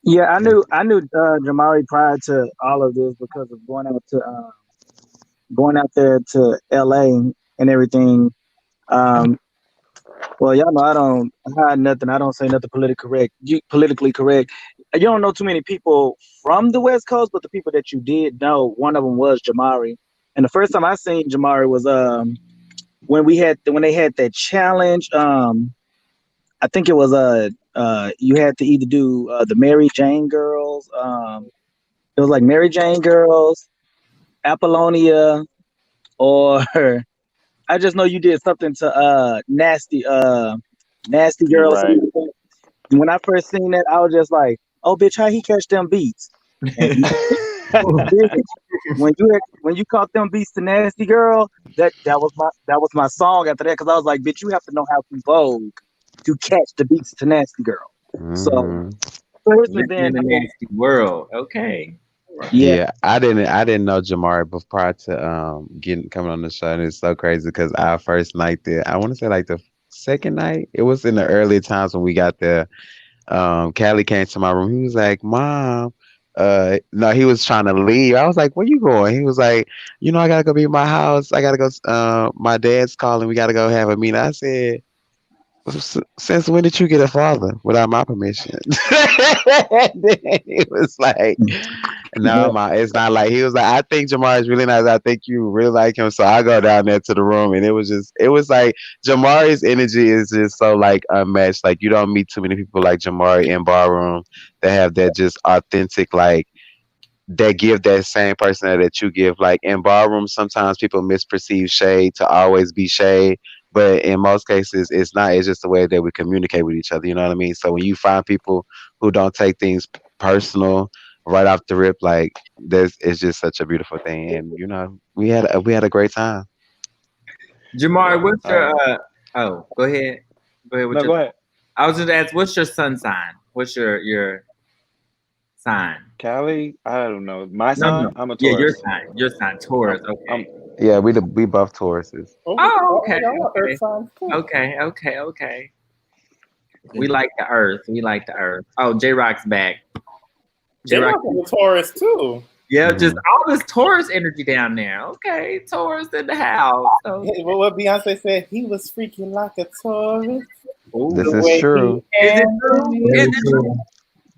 Yeah, I knew Jamari prior to all of this because of going out there to LA and everything. Um, well, y'all know I don't hide nothing. I don't say nothing politically correct. You don't know too many people from the West Coast, but the people that you did know, one of them was Jamari. And the first time I seen Jamari was when they had that challenge. I think it was you had to either do the Mary Jane girls. It was like Mary Jane girls, Apollonia, or I just know you did something to nasty You're girls. right. When I first seen that, I was just like, "Oh, bitch, how he catch them beats?" And bitch, when you caught them beats to nasty girl, that was my song after that because I was like, "Bitch, you have to know how to vogue to catch the beats to nasty girl." So Hmm. first, and Living then in a nasty world. Okay. yeah, Yeah, I didn't know Jamari before prior to getting coming on the show, and it's so crazy because our first night there, I want to say like the second night, it was in the early times when we got there. Callie came to my room. He was like, "Mom, no, he was trying to leave." I was like, "Where you going?" He was like, I gotta go be at my house. I gotta go. My dad's calling. We gotta go have a meeting." I said, Since when did you get a father without my permission?" And then he was like, "No, yeah, ma, it's not like." He was like, "I think Jamar is really nice. I think you really like him." So I go down there to the room, and it was like Jamari's energy is just so like unmatched. Like you don't meet too many people like Jamari in ballroom that have that just authentic like that give that same personality that you give. Like in ballroom, sometimes people misperceive shade to always be shade, but in most cases, it's not. It's just the way that we communicate with each other. You know what I mean? So when you find people who don't take things personal right off the rip, like this, it's just such a beautiful thing. And we had a great time. Jamari, Yeah. what's your oh, go ahead. Go ahead with No, your go ahead. I was just ask what's your sun sign? What's your sign? Callie, I don't know. My No, no. sign, I'm a Yeah, your Taurus. sign. Your sign. Taurus. I'm Okay. Yeah, we both Tauruses. Oh, Oh, oh, okay, y'all are Earth okay. signs too. Okay. We like the earth. We like the earth. Oh, J Rock's back. J J Rock. Rock is a Taurus too. Yeah, just Hmm. all this Taurus energy down there. Okay, Taurus in the house. So, Hey, well, what Beyonce said, he was freaking like a Taurus. This The ooh, is way he true. is it handled true? me. Is very it true.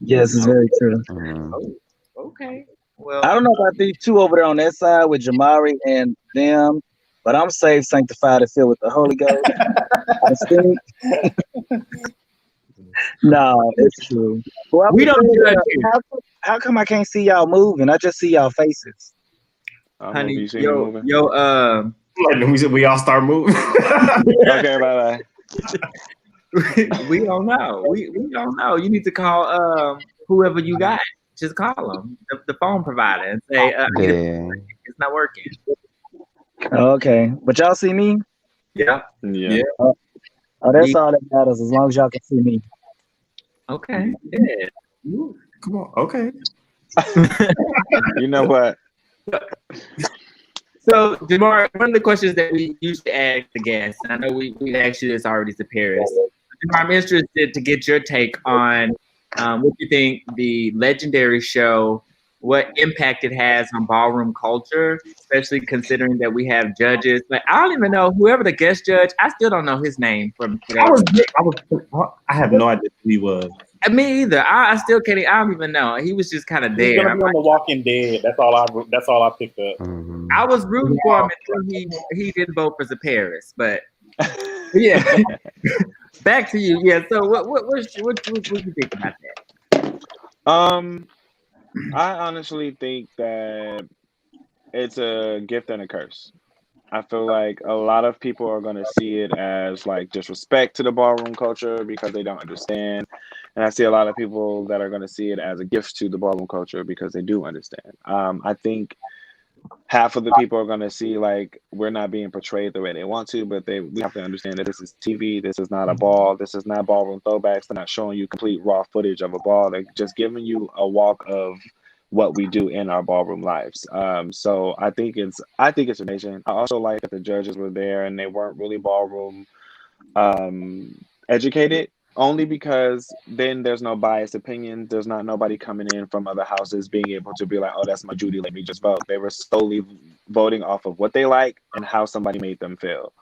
Yes, it's true? very true. Hmm. Oh, okay. I Well, don't know about these two over there on that side with Jamari and them, but I'm saved, sanctified, and filled with the Holy Ghost. I think no, it's true. Well, I we was don't saying, judge here, how come I can't see y'all moving? I just see y'all faces. I'm moving. honey. You see me moving? Like, we all start moving. Okay, bye bye. we don't know. We don't know. You need to call whoever you got. Just call them, the phone provider, and say, I need Yeah. it's not working. Okay, but y'all see me? Yeah. Yeah. Yeah. Oh, that's We all that matters. As long as y'all can see me. okay. Yeah. Ooh, come on. Okay. You know what? So, Jamar, one of the questions that we usually ask the guests, and I know we asked you this already to Paris. Jamar, I'm interested to get your take on what you think the legendary show, what impact it has on ballroom culture, especially considering that we have judges. Like, I don't even know whoever the guest judge. I still don't know his name from I today. was, I have no idea who he was. Me either. I still can't. I don't even know. He was just kind of He's there. gonna be on The Walking Dead. That's all I picked up. Hmm. I was rooting for him until he didn't vote for Paris, but yeah. Back to you. Yeah. So what you think about um, I honestly think that it's a gift and a curse. I feel like a lot of people are going to see it as like disrespect to the ballroom culture because they don't understand. And I see a lot of people that are going to see it as a gift to the ballroom culture because they do understand. I think half of the people are going to see like we're not being portrayed the way they want to, but we have to understand that this is TV. This is not a ball. This is not ballroom throwbacks. They're not showing you complete raw footage of a ball. They're just giving you a walk of what we do in our ballroom lives. So I think it's amazing. I also like that the judges were there and they weren't really ballroom educated. only because then there's no biased opinion. There's not nobody coming in from other houses being able to be like, oh, that's my Judy, let me just vote. They were solely voting off of what they like and how somebody made them feel.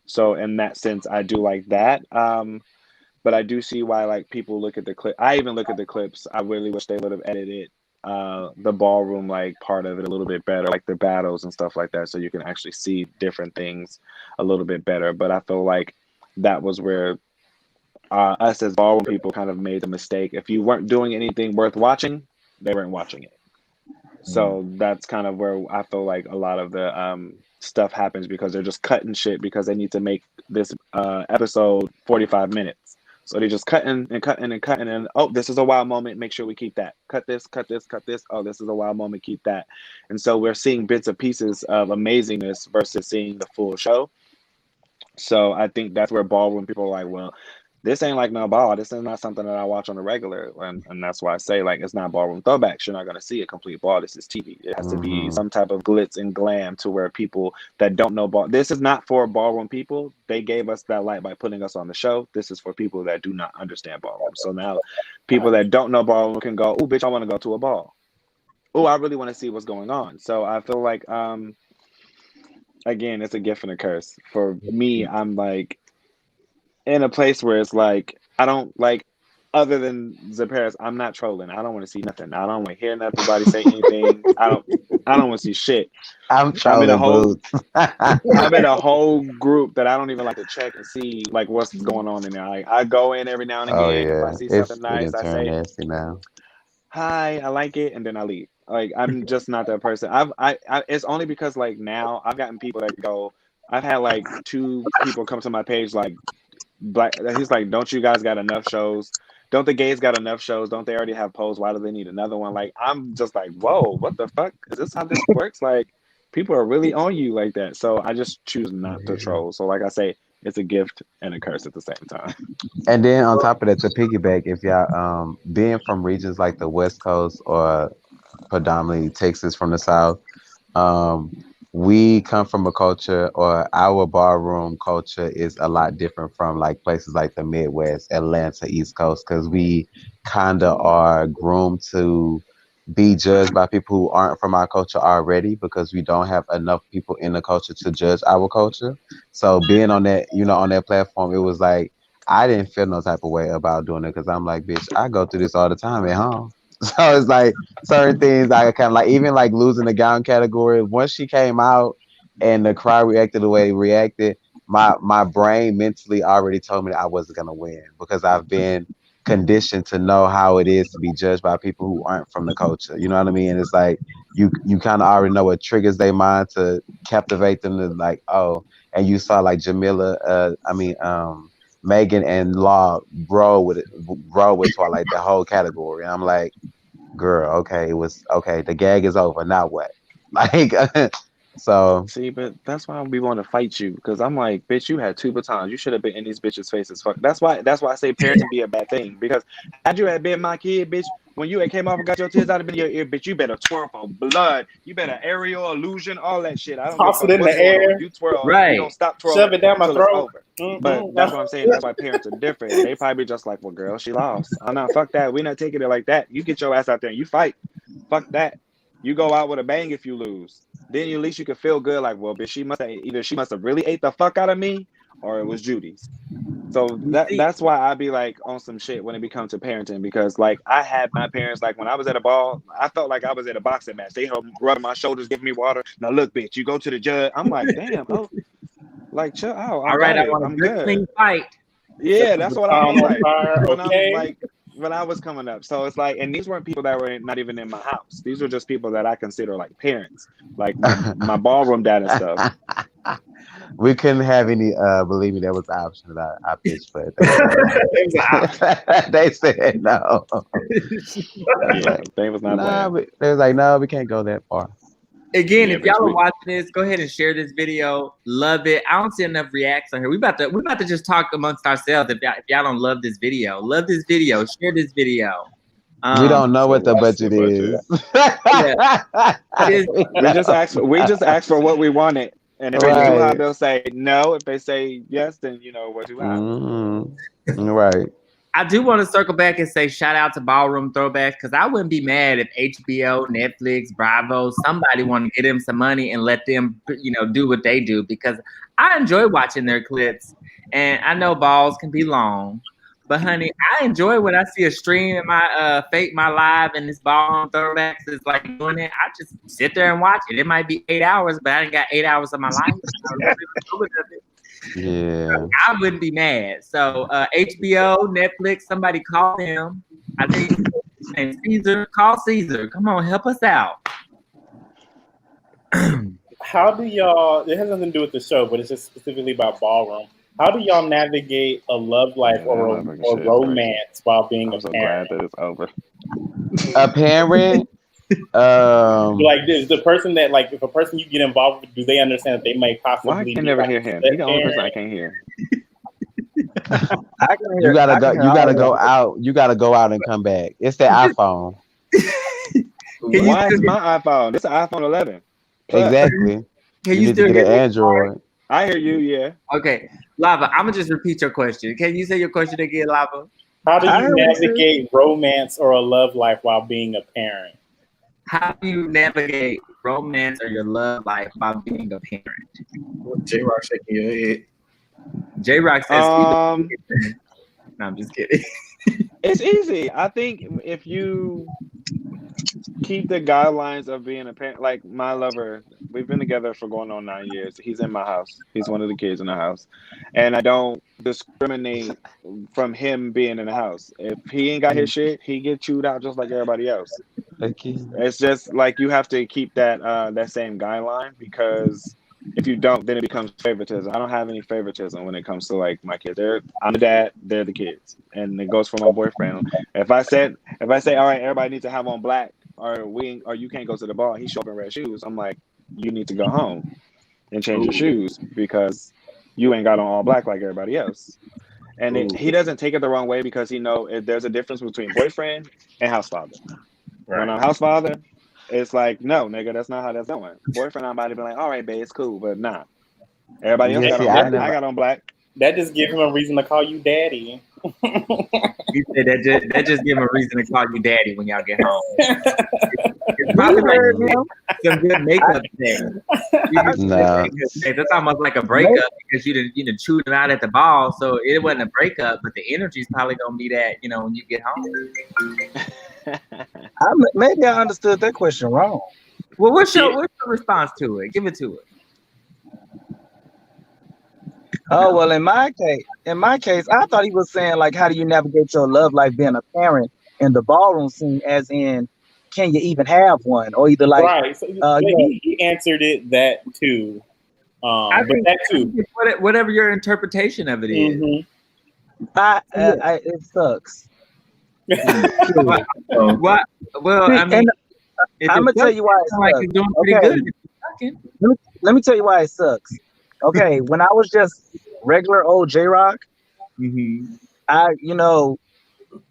So in that sense, I do like that. But I do see why like people look at the clip. I even look at the clips. I really wish they would have edited the ballroom like part of it a little bit better, like the battles and stuff like that, so you can actually see different things a little bit better. But I feel like that was where us as ballroom people kind of made the mistake. If you weren't doing anything worth watching, they weren't watching it. So that's kind of where I feel like a lot of the stuff happens, because they're just cutting shit because they need to make this episode 45 minutes. So they're just cutting and cutting and cutting, and oh, this is a wild moment. Make sure we keep that. Cut this, cut this, cut this. Oh, this is a wild moment. Keep that. And so we're seeing bits and pieces of amazingness versus seeing the full show. So I think that's where ballroom people are like, well, this ain't like no ball. This is not something that I watch on the regular. And that's why I say, like, it's not ballroom throwbacks. You're not going to see a complete ball. This is TV. It has to be some type of glitz and glam to where people that don't know ball. This is not for ballroom people. They gave us that light by putting us on the show. This is for people that do not understand ballroom. So now people that don't know ballroom can go, oh, bitch, I want to go to a ball. Oh, I really want to see what's going on. So I feel like, again, it's a gift and a curse. For me, I'm like, in a place where it's like, I don't like, other than Paris, I'm not trolling. I don't want to see nothing. I don't want to hear nobody say anything. I don't want to see shit. I'm trolling boots. I'm in a whole group that I don't even like to check and see like what's going on in there. Like, I go in every now and Oh again. If I yeah, see it's something it nice, can I turn say, nasty now. hi, I like it, and then I leave. Like, I'm just not that person. It's only because like now I've gotten people that go. I've had like 2 people come to my page like, Black, he's like, don't you guys got enough shows? Don't the gays got enough shows? Don't they already have polls? Why do they need another one? Like, I'm just like, whoa, what the fuck? Is this how this works? Like, people are really on you like that. So I just choose not to troll. So like I say, it's a gift and a curse at the same time. And then on top of that, to piggyback, if y'all being from regions like the West Coast or predominantly Texas from the South, um, we come from a culture, or our ballroom culture is a lot different from like places like the Midwest, Atlanta, East Coast, because we kind of are groomed to be judged by people who aren't from our culture already, because we don't have enough people in the culture to judge our culture. So being on that, on that platform, it was like I didn't feel no type of way about doing it, because I'm like, bitch, I go through this all the time at home. So it's like certain things I kind of like, even like losing the gown category. Once she came out and the crowd reacted the way it reacted, my brain mentally already told me that I wasn't gonna win, because I've been conditioned to know how it is to be judged by people who aren't from the culture. You know what I mean? And it's like you kind of already know what triggers their mind to captivate them to like, oh, and you saw like Jamila, Megan and Law grow with Twilight, the whole category. And I'm like, girl, okay, it was okay. The gag is over. Now what? Like, so See, but that's why we want to fight you, because I'm like, bitch, you had 2 batons. You should have been in these bitches' faces. Fuck. That's why I say parenting be a bad thing. Because had you had been my kid, bitch, when you had came off and got your tears out of your ear, bitch, you better twirl for blood. You better aerial illusion, all that shit. I don't give a Toss it fuck in what's the going on. air, You twirl. You don't Right. stop twirling shove it down my until it's throat. over. But that's what I'm saying. That's why parents are different. They probably just like, well, girl, she lost. I'm not, fuck that. We're not taking it like that. You get your ass out there and you fight. Fuck that. You go out with a bang if you lose. Then at least you can feel good, like, well, bitch, she must have really ate the fuck out of me, or it was Judy's. So You see, that's why I be like on some shit when it becomes to parenting, because like I had my parents, like when I was at a ball, I felt like I was at a boxing match. They helped rub my shoulders, give me water. Now look, bitch, you go to the judge. I'm like, damn, oh, like chill out. I all right, got I it. want a I'm good good. clean fight. Yeah, that's what I Palm was on like fire. when I'm Okay. like when I was coming up. So it's like, and these weren't people that were not even in my house. These were just people that I consider like parents, like my ballroom dad and stuff. we couldn't have any. Believe me, that was the option that I pitched, but It was they said no. That's Yeah, like, they was not no. playing. They was like, no, we can't go that far. Again, Yeah, if bitch, y'all are we. watching this, go ahead and share this video. Love it. I don't see enough reacts on here. We about to just talk amongst ourselves. If y'all don't love this video, share this video. We don't know So what the what's the budget budget? is. Yeah, it is. We just asked for what we wanted, and if it's too high, Right. they'll say no. If they say yes, then we're too high. Mm-hmm. Right. I do want to circle back and say shout out to Ballroom Throwbacks because I wouldn't be mad if HBO, Netflix, Bravo, somebody want to get them some money and let them, do what they do because I enjoy watching their clips. And I know balls can be long, but honey, I enjoy when I see a stream in my my live and this Ballroom Throwbacks is like doing it. I just sit there and watch it. It might be 8 hours, but I ain't got 8 hours of my life. Yeah. I wouldn't be mad. So HBO, Netflix, somebody call them. I think his name's Caesar. Call Caesar. Come on, help us out. How do y'all? It has nothing to do with the show, but it's just specifically about ballroom. How do y'all navigate a love life or romance while being I'm a so parent? glad that it's over. A parent. Like is the person that like if a person you get involved with, do they understand that they may possibly? Why I can never hear him? He's the only person I can't hear. I can hear, You gotta go. I can hear You all gotta of go it. out. You gotta go out and come back. It's the iPhone. Why is my iPhone? This is an iPhone 11. Plus. Exactly. Can You you need to still get hear an me? Android. I hear you, yeah. Okay, Lava. I'm gonna just repeat your question. Can you say your question again, Lava? How do I you heard what he said. navigate romance or a love life while being a parent? How do you navigate romance or your love life by being a parent? J-Rock shaking your head. J Rock says, Um, no, I'm just kidding. it's easy. I think if you keep the guidelines of being a parent, like my lover, we've been together for going on 9 years. He's in my house. He's one of the kids in the house, and I don't discriminate from him being in the house. If he ain't got his shit, he get chewed out just like everybody else. Okay. It's just like you have to keep that same guideline because if you don't, then it becomes favoritism. I don't have any favoritism when it comes to like my kids. I'm the dad, they're the kids, and it goes for my boyfriend. If I say, all right, everybody needs to have on black, or you can't go to the ball, he show up in red shoes. I'm like, you need to go home and change your shoes because you ain't got on all black like everybody else. And he doesn't take it the wrong way because he know there's a difference between boyfriend and house father. Right. When I'm house father, it's like, no, nigga, that's not how that's going. Boyfriend, I'm about to be like, all right, babe, it's cool, but nah. Everybody else Yeah, got see, on I black. never. I got on black. That just gives him a reason to call you daddy. He said that just give him a reason to call you daddy when y'all get home. It's You probably like heard him. some good makeup sex. Nah. That's almost like a breakup because you didn't chew them out at the ball, so it wasn't a breakup, but the energy's probably gonna be that when you get home. Maybe I understood that question wrong. Well, what's your response to it? Give it to us. Oh well, in my case, I thought he was saying like, how do you navigate your love life being a parent in the ballroom scene? As in, can you even have one, or either like, Right. So, he answered it that too. I But think that too. whatever your interpretation of it is. It sucks. Well, I mean, I'm gonna tell you why it sucks. like you're doing pretty good. Let me tell you why it sucks. Okay, when I was just regular old J-Rock,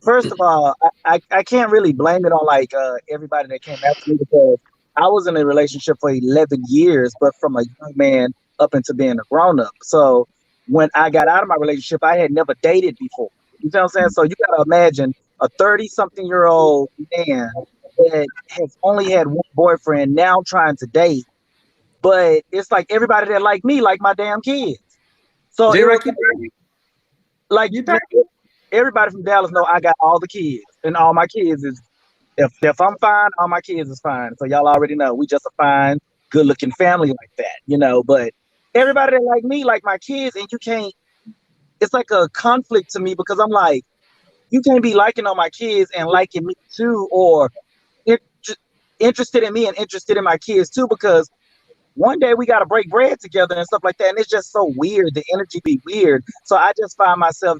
first of all, I can't really blame it on like everybody that came after me because I was in a relationship for 11 years, but from a young man up into being a grown up. So when I got out of my relationship, I had never dated before. You know what I'm saying? So you gotta imagine a 30-something-year-old man that has only had one boyfriend now trying to date. But it's like everybody that like me, like my damn kids. So it was like everybody from Dallas know I got all the kids, and all my kids is if I'm fine, all my kids is fine. So y'all already know we just a fine, good looking family like that, But everybody that like me, like my kids, and you can't. It's like a conflict to me because I'm like, you can't be liking on my kids and liking me too, or interested in me and interested in my kids too, because one day we got to break bread together and stuff like that. And it's just so weird. The energy be weird. So I just find myself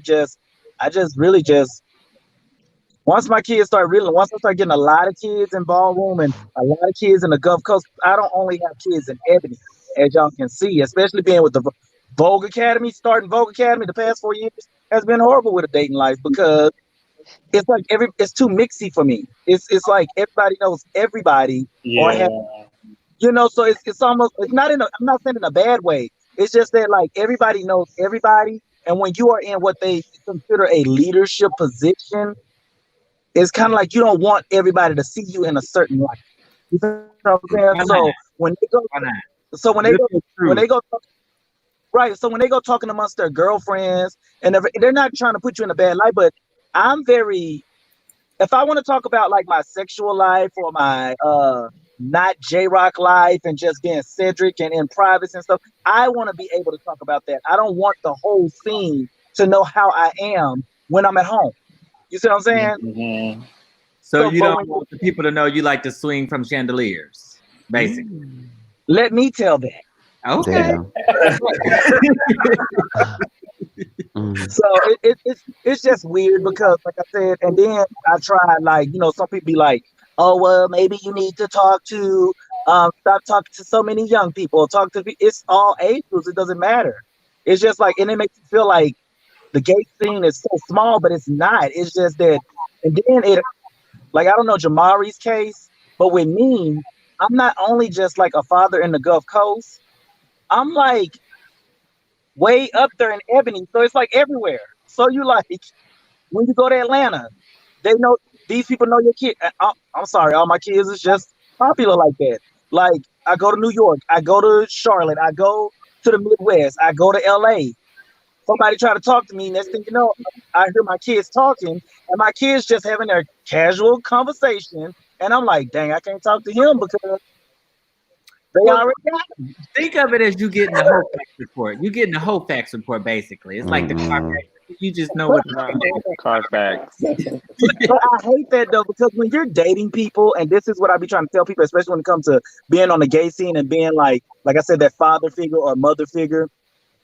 once my kids once I start getting a lot of kids in ballroom and a lot of kids in the Gulf Coast, I don't only have kids in Ebony, as y'all can see, especially being with the Vogue Academy, starting Vogue Academy the past 4 years has been horrible with a dating life because it's like it's too mixy for me. It's like everybody knows everybody or have so it's almost I'm not saying in a bad way. It's just that like everybody knows everybody And when you are in what they consider a leadership position, it's kind of like you don't want everybody to see you in a certain light. You know what I'm saying? So Why not? when they go, Why not? so Live your when they truth. go right, so when they go talking amongst their girlfriends, and they're not trying to put you in a bad light, but I'm very, if I want to talk about like my sexual life or my not J Rock life and just being Cedric and in privacy and stuff, I want to be able to talk about that. I don't want the whole scene to know how I am when I'm at home. You see what I'm saying? Mm-hmm. So So, you but don't when want the people to know you like to swing from chandeliers, basically. let me tell that. Okay. Damn. Mm. So it's just weird because, like I said, and then I tried, like, some people be like, oh well, maybe you need to talk to stop talking to so many young people. Talk to it's all age groups. It doesn't matter. It's just like, and it makes you feel like the gay scene is so small, but it's not. It's just that, and then it, like, I don't know Jamari's case, but with me, I'm not only just like a father in the Gulf Coast. I'm like way up there in Ebony, so it's like everywhere. So you like when you go to Atlanta, they know these people know your kid. I'm sorry, all my kids is just popular like that. Like I go to New York, I go to Charlotte, I go to the Midwest, I go to LA. Somebody try to talk to me, next thing you know, I hear my kids talking, and my kids just having their casual conversation, and I'm like, dang, I can't talk to him because they Well, already got him. think of it as you getting the whole facts report. You getting the whole facts report, basically. It's like the car Mm-mm. facts. You just know But, what Nah, Carfax. but I hate that though, because when you're dating people, and this is what I be trying to tell people, especially when it comes to being on the gay scene and being like I said, that father figure or mother figure.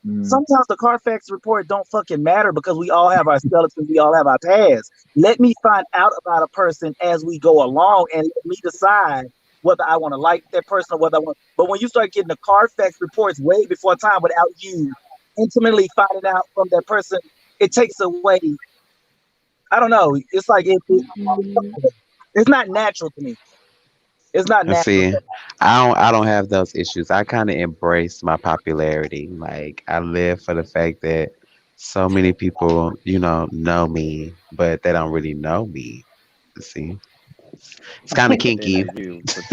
Mm. Sometimes the Carfax report don't fucking matter because we all have our skeletons, we all have our past. Let me find out about a person as we go along, and let me decide whether I want to like that person or whether I want. But when you start getting the Carfax reports way before time without you intimately finding out from that person, it takes away. I don't know. It's like it's not natural to me. It's not And natural. see, I don't have those issues. I kind of embrace my popularity. Like I live for the fact that so many people, know me, but they don't really know me. See, it's kind of But they know kinky. you. But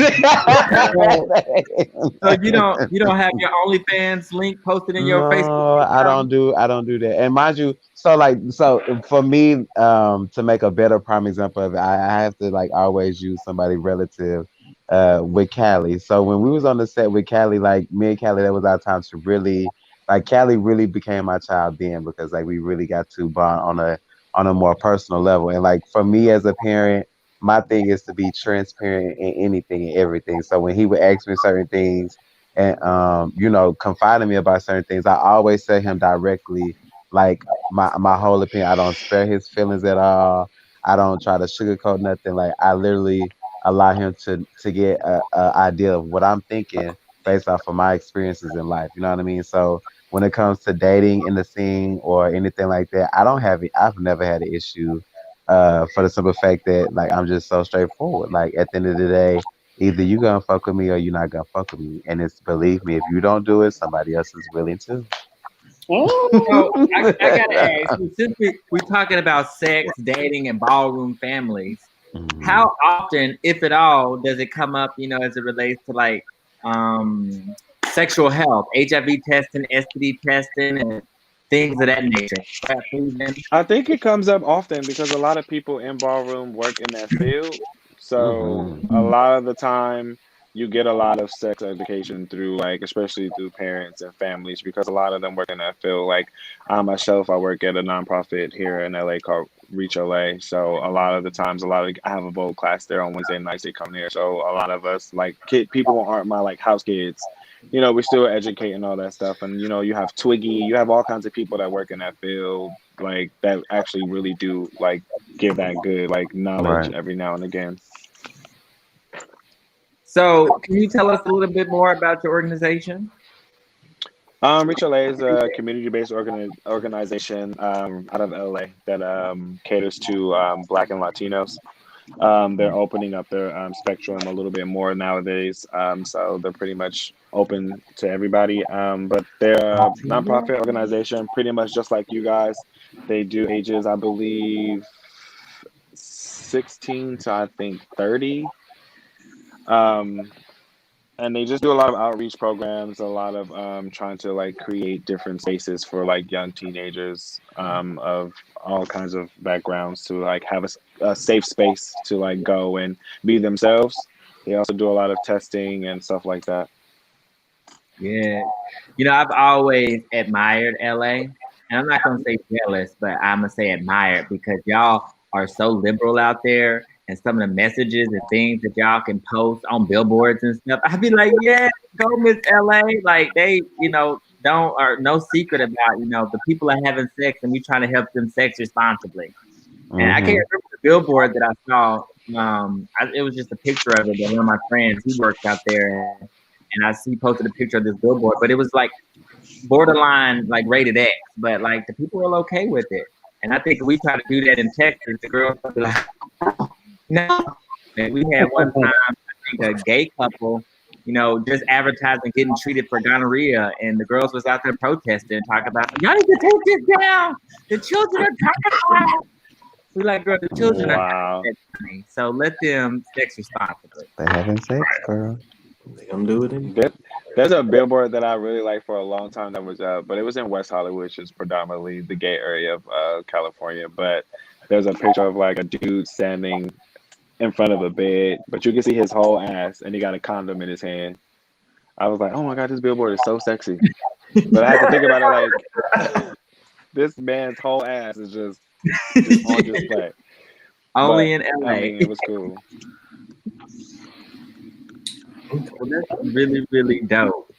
So you don't have your OnlyFans link posted in your Facebook No, I profile? don't do that. And mind you, so for me, to make a better prime example of it, I have to like always use somebody relative with Callie. So when we was on the set with Callie, like me and Callie, that was our time to really like Callie really became my child then because like we really got to bond on a more personal level. And like for me as a parent, my thing is to be transparent in anything and everything. So when he would ask me certain things and confide in me about certain things, I always tell him directly, like my whole opinion. I don't spare his feelings at all. I don't try to sugarcoat nothing. Like I literally allow him to get a idea of what I'm thinking based off of my experiences in life. You know what I mean? So when it comes to dating in the scene or anything like that, I don't have it. I've never had an issue. For the simple fact that like I'm just so straightforward. Like at the end of the day, either you gonna fuck with me or you're not gonna fuck with me. And it's believe me, if you don't do it, somebody else is willing to. So I gotta ask you, since we're talking about sex, dating, and ballroom families, Mhm. how often, if at all, does it come up? As it relates to like sexual health, HIV testing, STD testing, and things of that nature. Prep proven. I think it comes up often because a lot of people in ballroom work in that field. So Mhm. a lot of the time you get a lot of sex education through like especially through parents and families because a lot of them work in that field. Like I myself, I work at a nonprofit here in LA called Reach LA. So a lot of the times I have a Vogue class there on Wednesday nights, they come here. So a lot of us like people aren't my like house kids. We're still educating all that stuff. And, you have Twiggy, you have all kinds of people that work in that field, like that actually really do like give that good like knowledge Right. every now and again. So, can you tell us a little bit more about your organization? Rich LA is a community-based organization out of LA that caters to Black and Latinos. They're opening up their spectrum a little bit more nowadays. So they're pretty much open to everybody. But they're a nonprofit organization, pretty much just like you guys. They do ages, I believe, 16 to I think 30. Um, and they just do a lot of outreach programs, a lot of trying to like create different spaces for like young teenagers of all kinds of backgrounds to like have a safe space to like go and be themselves. They also do a lot of testing and stuff like that. Yeah. I've always admired LA, and I'm not gonna say jealous, but I'm gonna say admired because y'all are so liberal out there, and some of the messages and things that y'all can post on billboards and stuff. I'd be like, yeah, go Miss LA. Like they, don't are no secret about, the people are having sex and we trying to help them sex responsibly. And I can't Mm-hmm. remember the billboard that I saw. It was just a picture of it. But one of my friends, he works out there, and he posted a picture of this billboard. But it was like borderline, like rated X. But like the people were okay with it. And I think if we try to do that in Texas, the girls would be like, no. And we had one time, I think a gay couple, just advertising getting treated for gonorrhea, and the girls was out there protesting, talking about, y'all need to take this down. The children are terrified. We like, girl, the children are not Wow. that funny, so let them sex responsibly. They having sex, girl. They gonna do it in. There's a billboard that I really liked for a long time that was but it was in West Hollywood, which is predominantly the gay area of California. But there's a picture of like a dude standing in front of a bed, but you can see his whole ass, and he got a condom in his hand. I was like, oh my god, this billboard is so sexy. But I had to think about it like this man's whole ass is just on display. Only But in LA. I mean, it was cool. Well, that's really, really dope.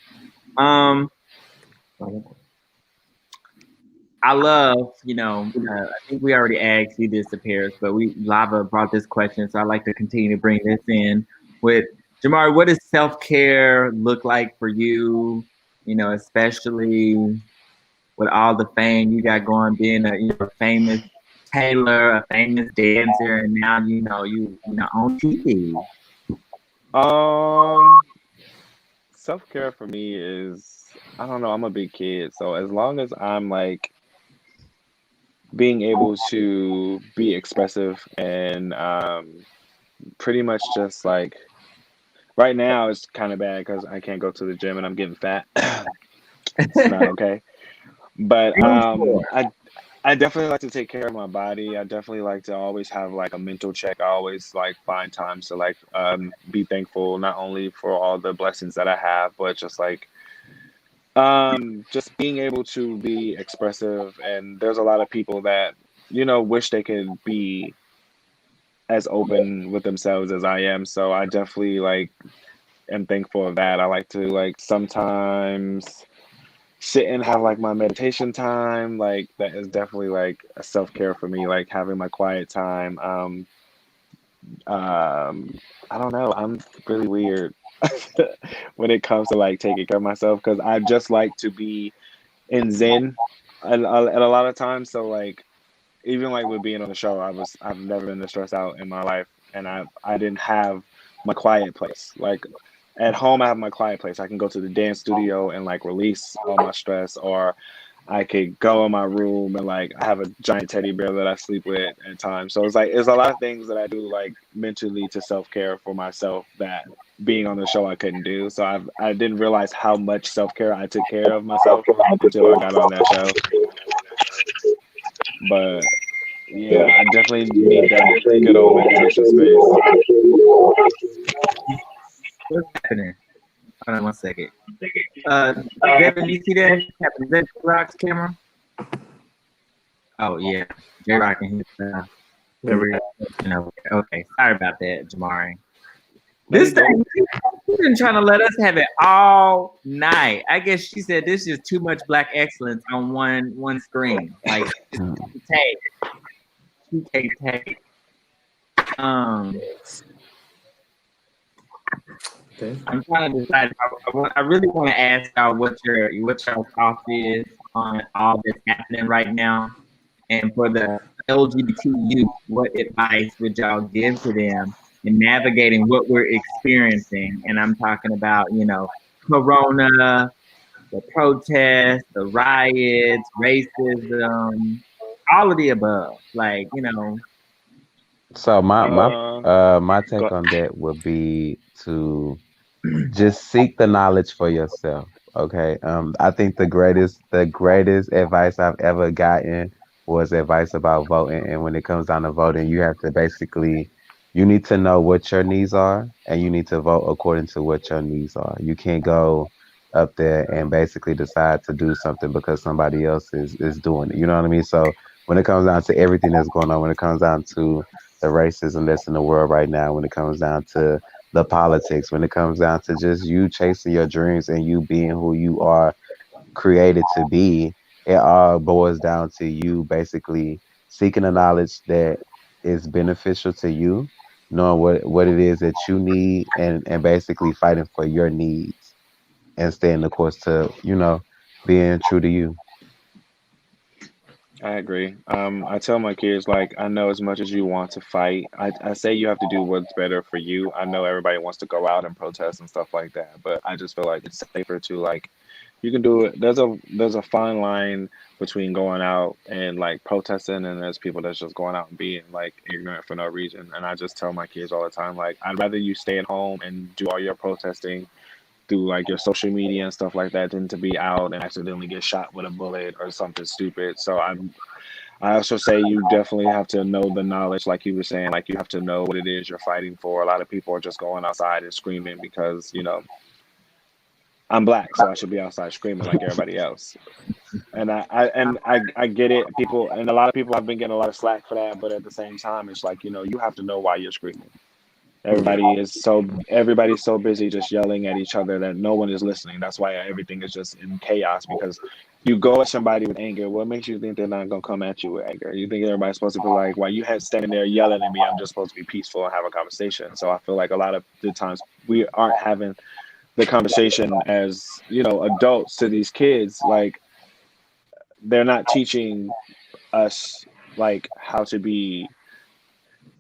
I love, I think we already asked you this, appears, but Lava brought this question, so I'd like to continue to bring this in with Jamari. What does self-care look like for you? Especially with all the fame you got going, being a famous tailor, a famous dancer, and now you on TV. Self-care for me is, I don't know, I'm a big kid, so as long as I'm like being able to be expressive and pretty much just like right now it's kind of bad because I can't go to the gym and I'm getting fat. It's not okay. But I definitely like to take care of my body. I definitely like to always have like a mental check. I always like find times to like be thankful not only for all the blessings that I have, but just like just being able to be expressive. And there's a lot of people that wish they could be as open with themselves as I am. So I definitely like am thankful of that. I like to like sometimes sit and have like my meditation time. Like that is definitely like a self-care for me, like having my quiet time. I don't know, I'm really weird when it comes to like taking care of myself because I just like to be in zen at a lot of times. So like even like with being on the show, I've never been this stressed out in my life, and I didn't have my quiet place. Like at home, I have my quiet place. I can go to the dance studio and like release all my stress, or I could go in my room and like I have a giant teddy bear that I sleep with at times. So it's a lot of things that I do like mentally to self-care for myself that being on the show I couldn't do. So I didn't realize how much self-care I took care of myself until I got on that show. But yeah, I definitely need that good old meditation space. What's happening? Hold on one second. Devin, you see that? Is that J-Rock's camera? Oh yeah, J-Rock and his There we go. Okay, sorry about that, Jamari. This thing, she's been trying to let us have it all night. I guess she said this is too much black excellence on one screen. Like she can't take. Okay. I'm trying to decide. I really want to ask y'all what your thoughts is on all that's happening right now. And for the LGBT youth, what advice would y'all give to them in navigating what we're experiencing? And I'm talking about, Corona, the protests, the riots, racism, all of the above. Like, So my take Go. on that would be to just seek the knowledge for yourself. Okay. I think the greatest advice I've ever gotten was advice about voting. And when it comes down to voting, you have to basically you need to know what your needs are and you need to vote according to what your needs are. You can't go up there and basically decide to do something because somebody else is doing it. You know what I mean? So when it comes down to everything that's going on, when it comes down to the racism that's in the world right now, when it comes down to the politics, when it comes down to just you chasing your dreams and you being who you are created to be, it all boils down to you basically seeking the knowledge that is beneficial to you, knowing what it is that you need and basically fighting for your needs and staying the course to, being true to you. I agree. I tell my kids, like, I know as much as you want to fight, I say you have to do what's better for you. I know everybody wants to go out and protest and stuff like that, but I just feel like it's safer to, like, you can do it. There's a fine line between going out and like protesting, and there's people that's just going out and being like ignorant for no reason. And I just tell my kids all the time, like, I'd rather you stay at home and do all your protesting through like your social media and stuff like that than to be out and accidentally get shot with a bullet or something stupid. So I also say you definitely have to know the knowledge, like you were saying, like you have to know what it is you're fighting for. A lot of people are just going outside and screaming because, I'm black, so I should be outside screaming like everybody else. And I get it. People and a lot of people have been getting a lot of slack for that, but at the same time, it's like, you have to know why you're screaming. Everybody's so busy just yelling at each other that no one is listening. That's why everything is just in chaos because you go at somebody with anger. What makes you think they're not gonna come at you with anger? You think everybody's supposed to be like, while you had standing there yelling at me, I'm just supposed to be peaceful and have a conversation. So I feel like a lot of the times we aren't having the conversation as, adults to these kids. Like they're not teaching us like how to be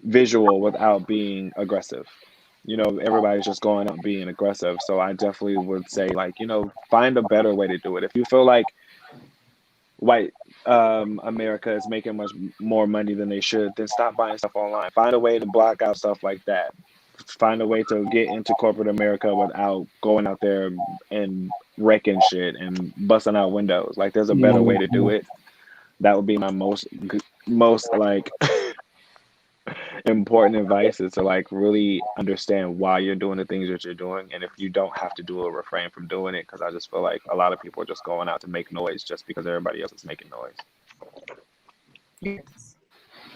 visual without being aggressive. Everybody's just going up being aggressive. So I definitely would say, like, find a better way to do it. If you feel like white America is making much more money than they should, then stop buying stuff online. Find a way to block out stuff like that. Find a way to get into corporate America without going out there and wrecking shit and busting out windows. Like, there's a better way to do it. That would be my most like important advice, is to like really understand why you're doing the things that you're doing, and if you don't have to do it, refrain from doing it. Because I just feel like a lot of people are just going out to make noise just because everybody else is making noise. Yes.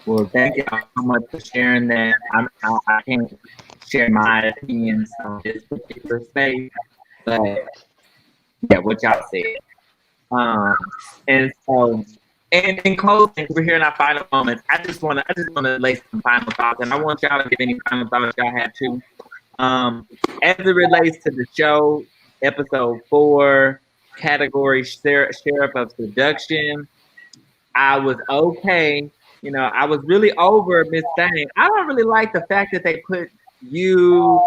Well, thank you so much for sharing that. I can't share my opinions on this particular space, but yeah, what y'all said. And so, and in closing, we're here in our final moments. I just want to lay some final thoughts, and I want y'all to give any final thoughts y'all have too. As it relates to the show, episode 4, category sheriff of seduction, I was okay. I was really over Miss Thing. I don't really like the fact that they put you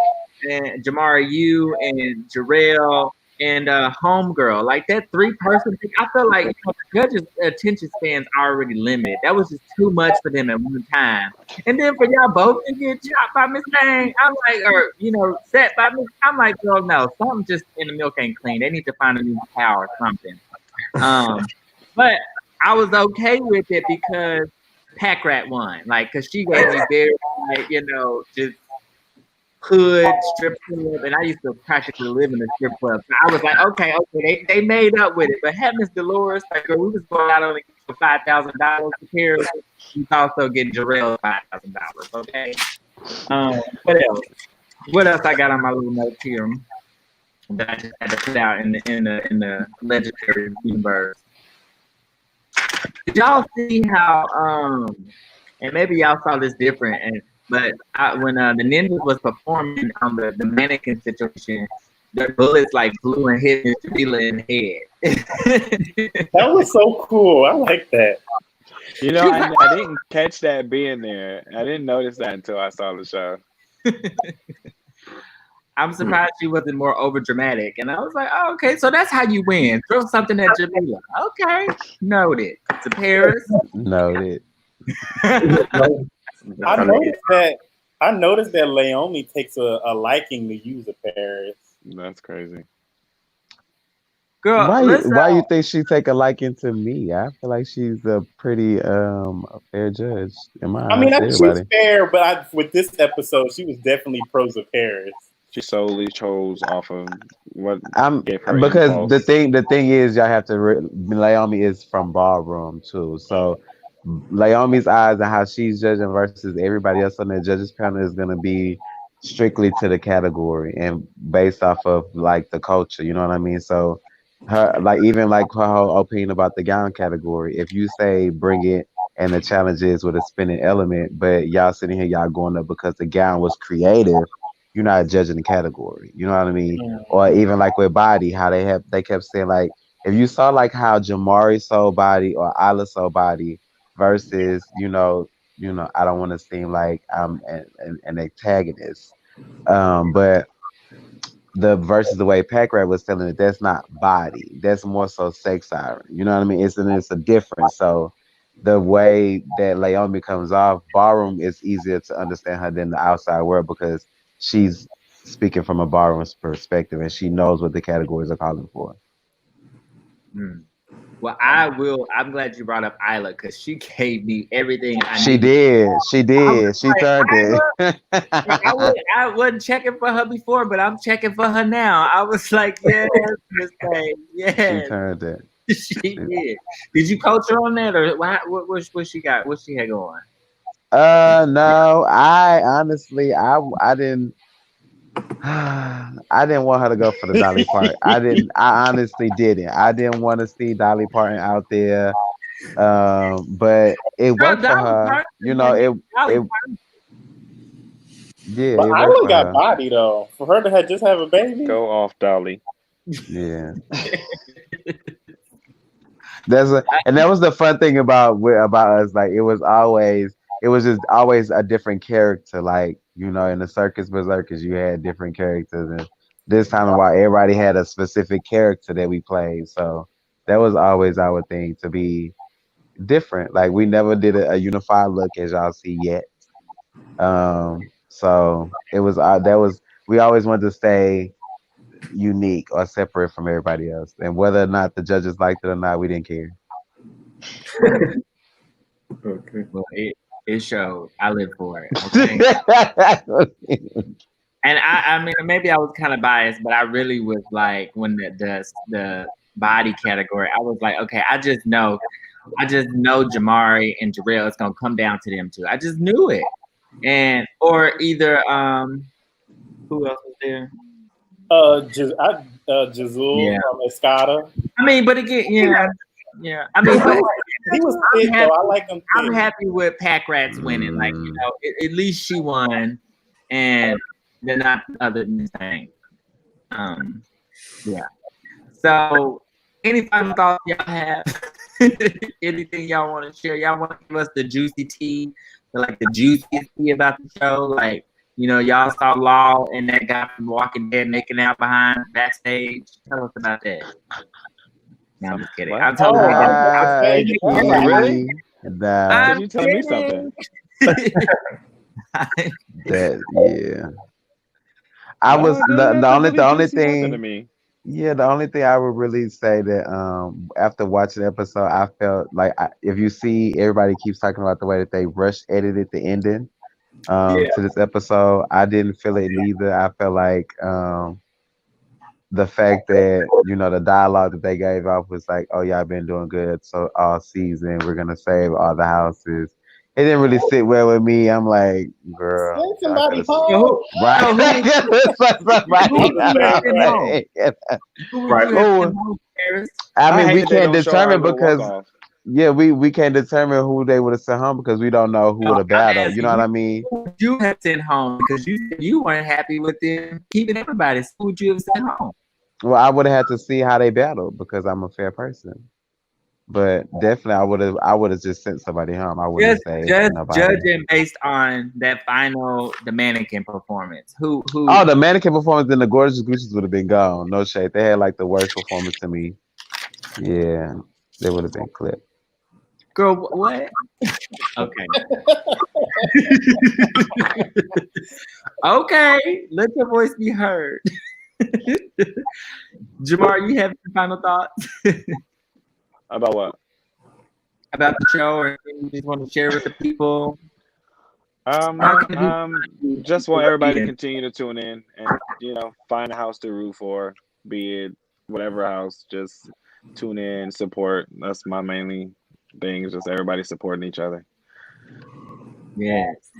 and Jamari, you and Jarrell and Homegirl. Like that 3-person thing. I feel like the judges' attention span's already limited. That was just too much for them at one time. And then for y'all both to get chopped by Miss Thing, I'm like, or set by Miss. I'm like, girl, no, something just in the milk ain't clean. They need to find a new cow or something. But I was okay with it because Pack Rat won. Like, cause she gave me very, like, just hood strip club, and I used to practically live in a strip club. So I was like, okay, they made up with it. But had Miss Dolores, like, girl, we was going out only for $5,000 to pair. She's also getting Jarrell $5,000. Okay. What else? What else I got on my little notes here that I just had to put out in the legendary Birds? Did y'all see how and maybe y'all saw this different, but when the ninjas was performing on the mannequin situation, their bullets like flew and hit Mr. Vila in the head. That was so cool. I like that. You know, She was like, I didn't catch that being there. I didn't notice that until I saw the show. I'm surprised she wasn't more over dramatic. And I was like, oh, okay, so that's how you win. Throw something at Jamila. Okay, noted. To Paris. Noted. I noticed that. I noticed that Laomi takes a liking to use a Paris. That's crazy. Girl, listen. Why you think she take a liking to me? I feel like she's a pretty a fair judge in my I mean, eyes I to think she was everybody. fair, but with this episode, she was definitely pros of Paris. She solely chose off of what I'm gave her because impulse. the thing is y'all have to Laomi is from ballroom too, so Laomi's eyes and how she's judging versus everybody else on the judges panel is gonna be strictly to the category and based off of like the culture. You know what I mean? So her like even like her whole opinion about the gown category. If you say bring it and the challenge is with a spinning element, but y'all sitting here y'all going up because the gown was creative, you're not judging the category. You know what I mean? Or even like with body, how they kept saying like if you saw like how Jamari sold body or Isla sold body versus I don't want to seem like I'm an antagonist, but the versus the way Pack Rat was telling it, that's not body. That's more so sex siren. You know what I mean? It's a difference. So the way that Laomi comes off, ballroom is easier to understand her than the outside world because she's speaking from a ballroom perspective and she knows what the categories are calling for. Hmm. Well, I'm glad you brought up Isla because she gave me everything I She needed. did. She I was did. She like, turned Isla. it. I wasn't checking for her before, but I'm checking for her now. I was like, yes, Miss Payne, She yes, turned it. she did. Did you coach her on that, or what she got? What she had going? No, I honestly, I didn't. I didn't want her to go for the Dolly Parton. I honestly didn't. I didn't want to see Dolly Parton out there. But it Girl, worked for Dolly her. Parton You know, went Dolly it yeah, But it worked Isla for got her. body though. For her to just have a baby. Go off, Dolly. Yeah. And that was the fun thing about us. Like it was just always a different character. Like, in the Circus Berserkers, you had different characters, and this time about everybody had a specific character that we played. So that was always our thing to be different. Like we never did a unified look as y'all see yet. So it was that was we always wanted to stay unique or separate from everybody else, and whether or not the judges liked it or not, we didn't care. Okay. Well, it showed. I live for it. Okay. And I mean, maybe I was kind of biased, but I really was like, when the body category, I was like, okay, I just know Jamari and Jarrell, it's gonna come down to them two. I just knew it. And or either who else was there? Jazul Yeah. from Escada. I mean, but again, yeah. I mean, but He was thick though. I like him I'm thick. happy with Pack Rats winning. Like, at least she won, and they're not other than the same. Yeah. So, any final thoughts y'all have? Anything y'all want to share? Y'all want to give us the juicy tea, the juiciest tea about the show? Like, y'all saw Law and that guy from Walking Dead making out backstage. Tell us about that. No, I'm just kidding. What? I'm totally Backstage. Really? Nah, Did you tell me something? yeah. I was the only thing. Me. Yeah, the only thing I would really say that after watching the episode, I felt like if you see everybody keeps talking about the way that they rush edited the ending to this episode, I didn't feel it neither. I felt like the fact that the dialogue that they gave off was like, "Oh, y'all been doing good so all season. We're gonna save all the houses." It didn't really sit well with me. I'm like, girl, Send y'all somebody could home. right. So Somebody who would Right. you have sent home, Paris? I mean, hate we that they can't don't show our determine little because walk-off. we can't determine who they would have sent home because we don't know who would have battled. You know what I mean? Who would you have sent home? Because you said you weren't happy with them keeping everybody. So who would you have sent home? Well, I would have had to see how they battled because I'm a fair person. But definitely, I would have just sent somebody home. I wouldn't have saved Just nobody. judging based on that the mannequin performance. Who? Oh, the mannequin performance in the Gorgeous Gooches would have been gone. No shade. They had like the worst performance to me. Yeah, they would have been clipped. Girl, what? Okay. Okay, let your voice be heard. Jamar, you have any final thoughts About what? about the show, or anything you just want to share with the people? How No. can you Just want everybody to continue to tune in and find a house to root for, be it whatever house. Just tune in, support. That's my mainly thing. Is just everybody supporting each other. Yes.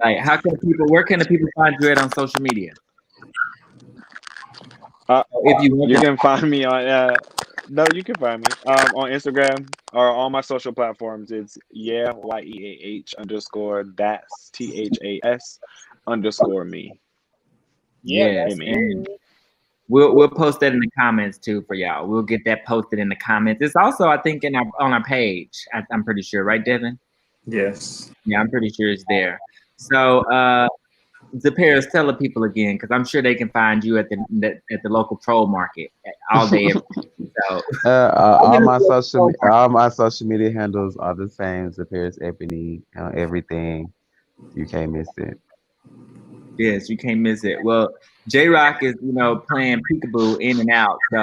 Like, how can people? Where can the people find you at on social media? If you want You to, can find me on. No, you can find me on Instagram or on my social platforms. It's YEAH underscore that's THAS underscore me. Yeah, yes, that's Me. and we'll post that in the comments too for y'all. We'll get that posted in the comments. It's also, I think, on our page. I'm pretty sure, right, Devin? Yes. Yeah, I'm pretty sure it's there. So, Paris, tell the people again, because I'm sure they can find you at the local troll market all day. So, All my social media handles are the same. Paris Ebony on everything. You can't miss it. yes, you can't miss it. Well, J Rock is playing peekaboo in and out. So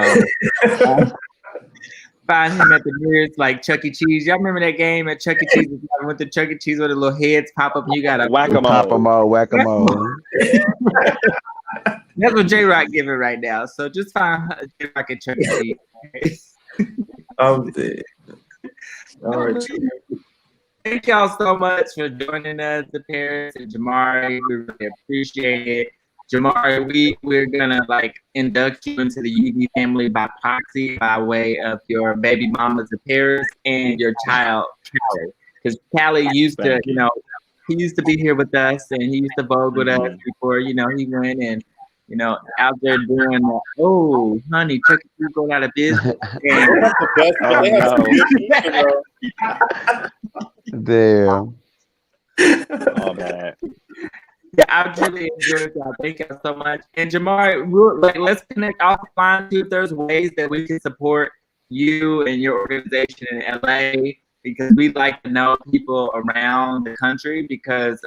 find him at the nearest like Chuck E. Cheese. Y'all remember that game at Chuck E. Cheese? I went to Chuck E. Cheese where the little heads pop up and you gotta Whack-a-mole. Whack-a-mole. That's what J Rock giving right now. So just find J Rock at Chuck E. Cheese. I'm dead. All right. Thank y'all so much for joining us, the Paris and Jamari. We really appreciate it. Jamari, we're gonna induct you into the UBE family by proxy by way of your baby mamas, the Paris, and your child, Callie. Because Callie used to, he used to be here with us and he used to vogue with us before, he went and, out there doing the, oh, honey, Chuck E. Cheese going out of business. And, Damn. All bad. yeah, I really enjoyed y'all. Thank y'all so much. And Jamari, let's connect offline too if there's ways that we can support you and your organization in LA, because we'd like to know people around the country, because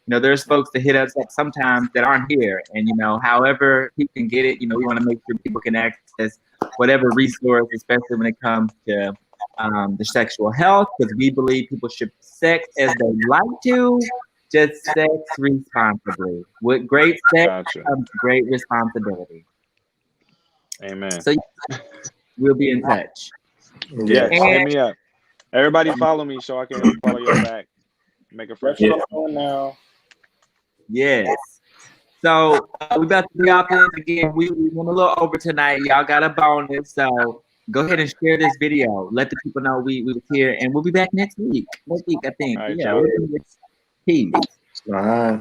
there's folks that hit us up sometimes that aren't here, and however people can get it, we want to make sure people can access whatever resource, especially when it comes to the sexual health, because we believe people should sex as they like to, just sex responsibly. With great sex comes great responsibility. Amen. So we'll be in touch. Yeah, hit me up. Everybody follow me so I can follow y'all back. Make a fresh now. Yes. So we about to be out there again. We went a little over tonight. Y'all got a bonus. So go ahead and share this video. Let the people know we was here, and we'll be back next week. Next week, I think. All right, yeah. Peace. All right.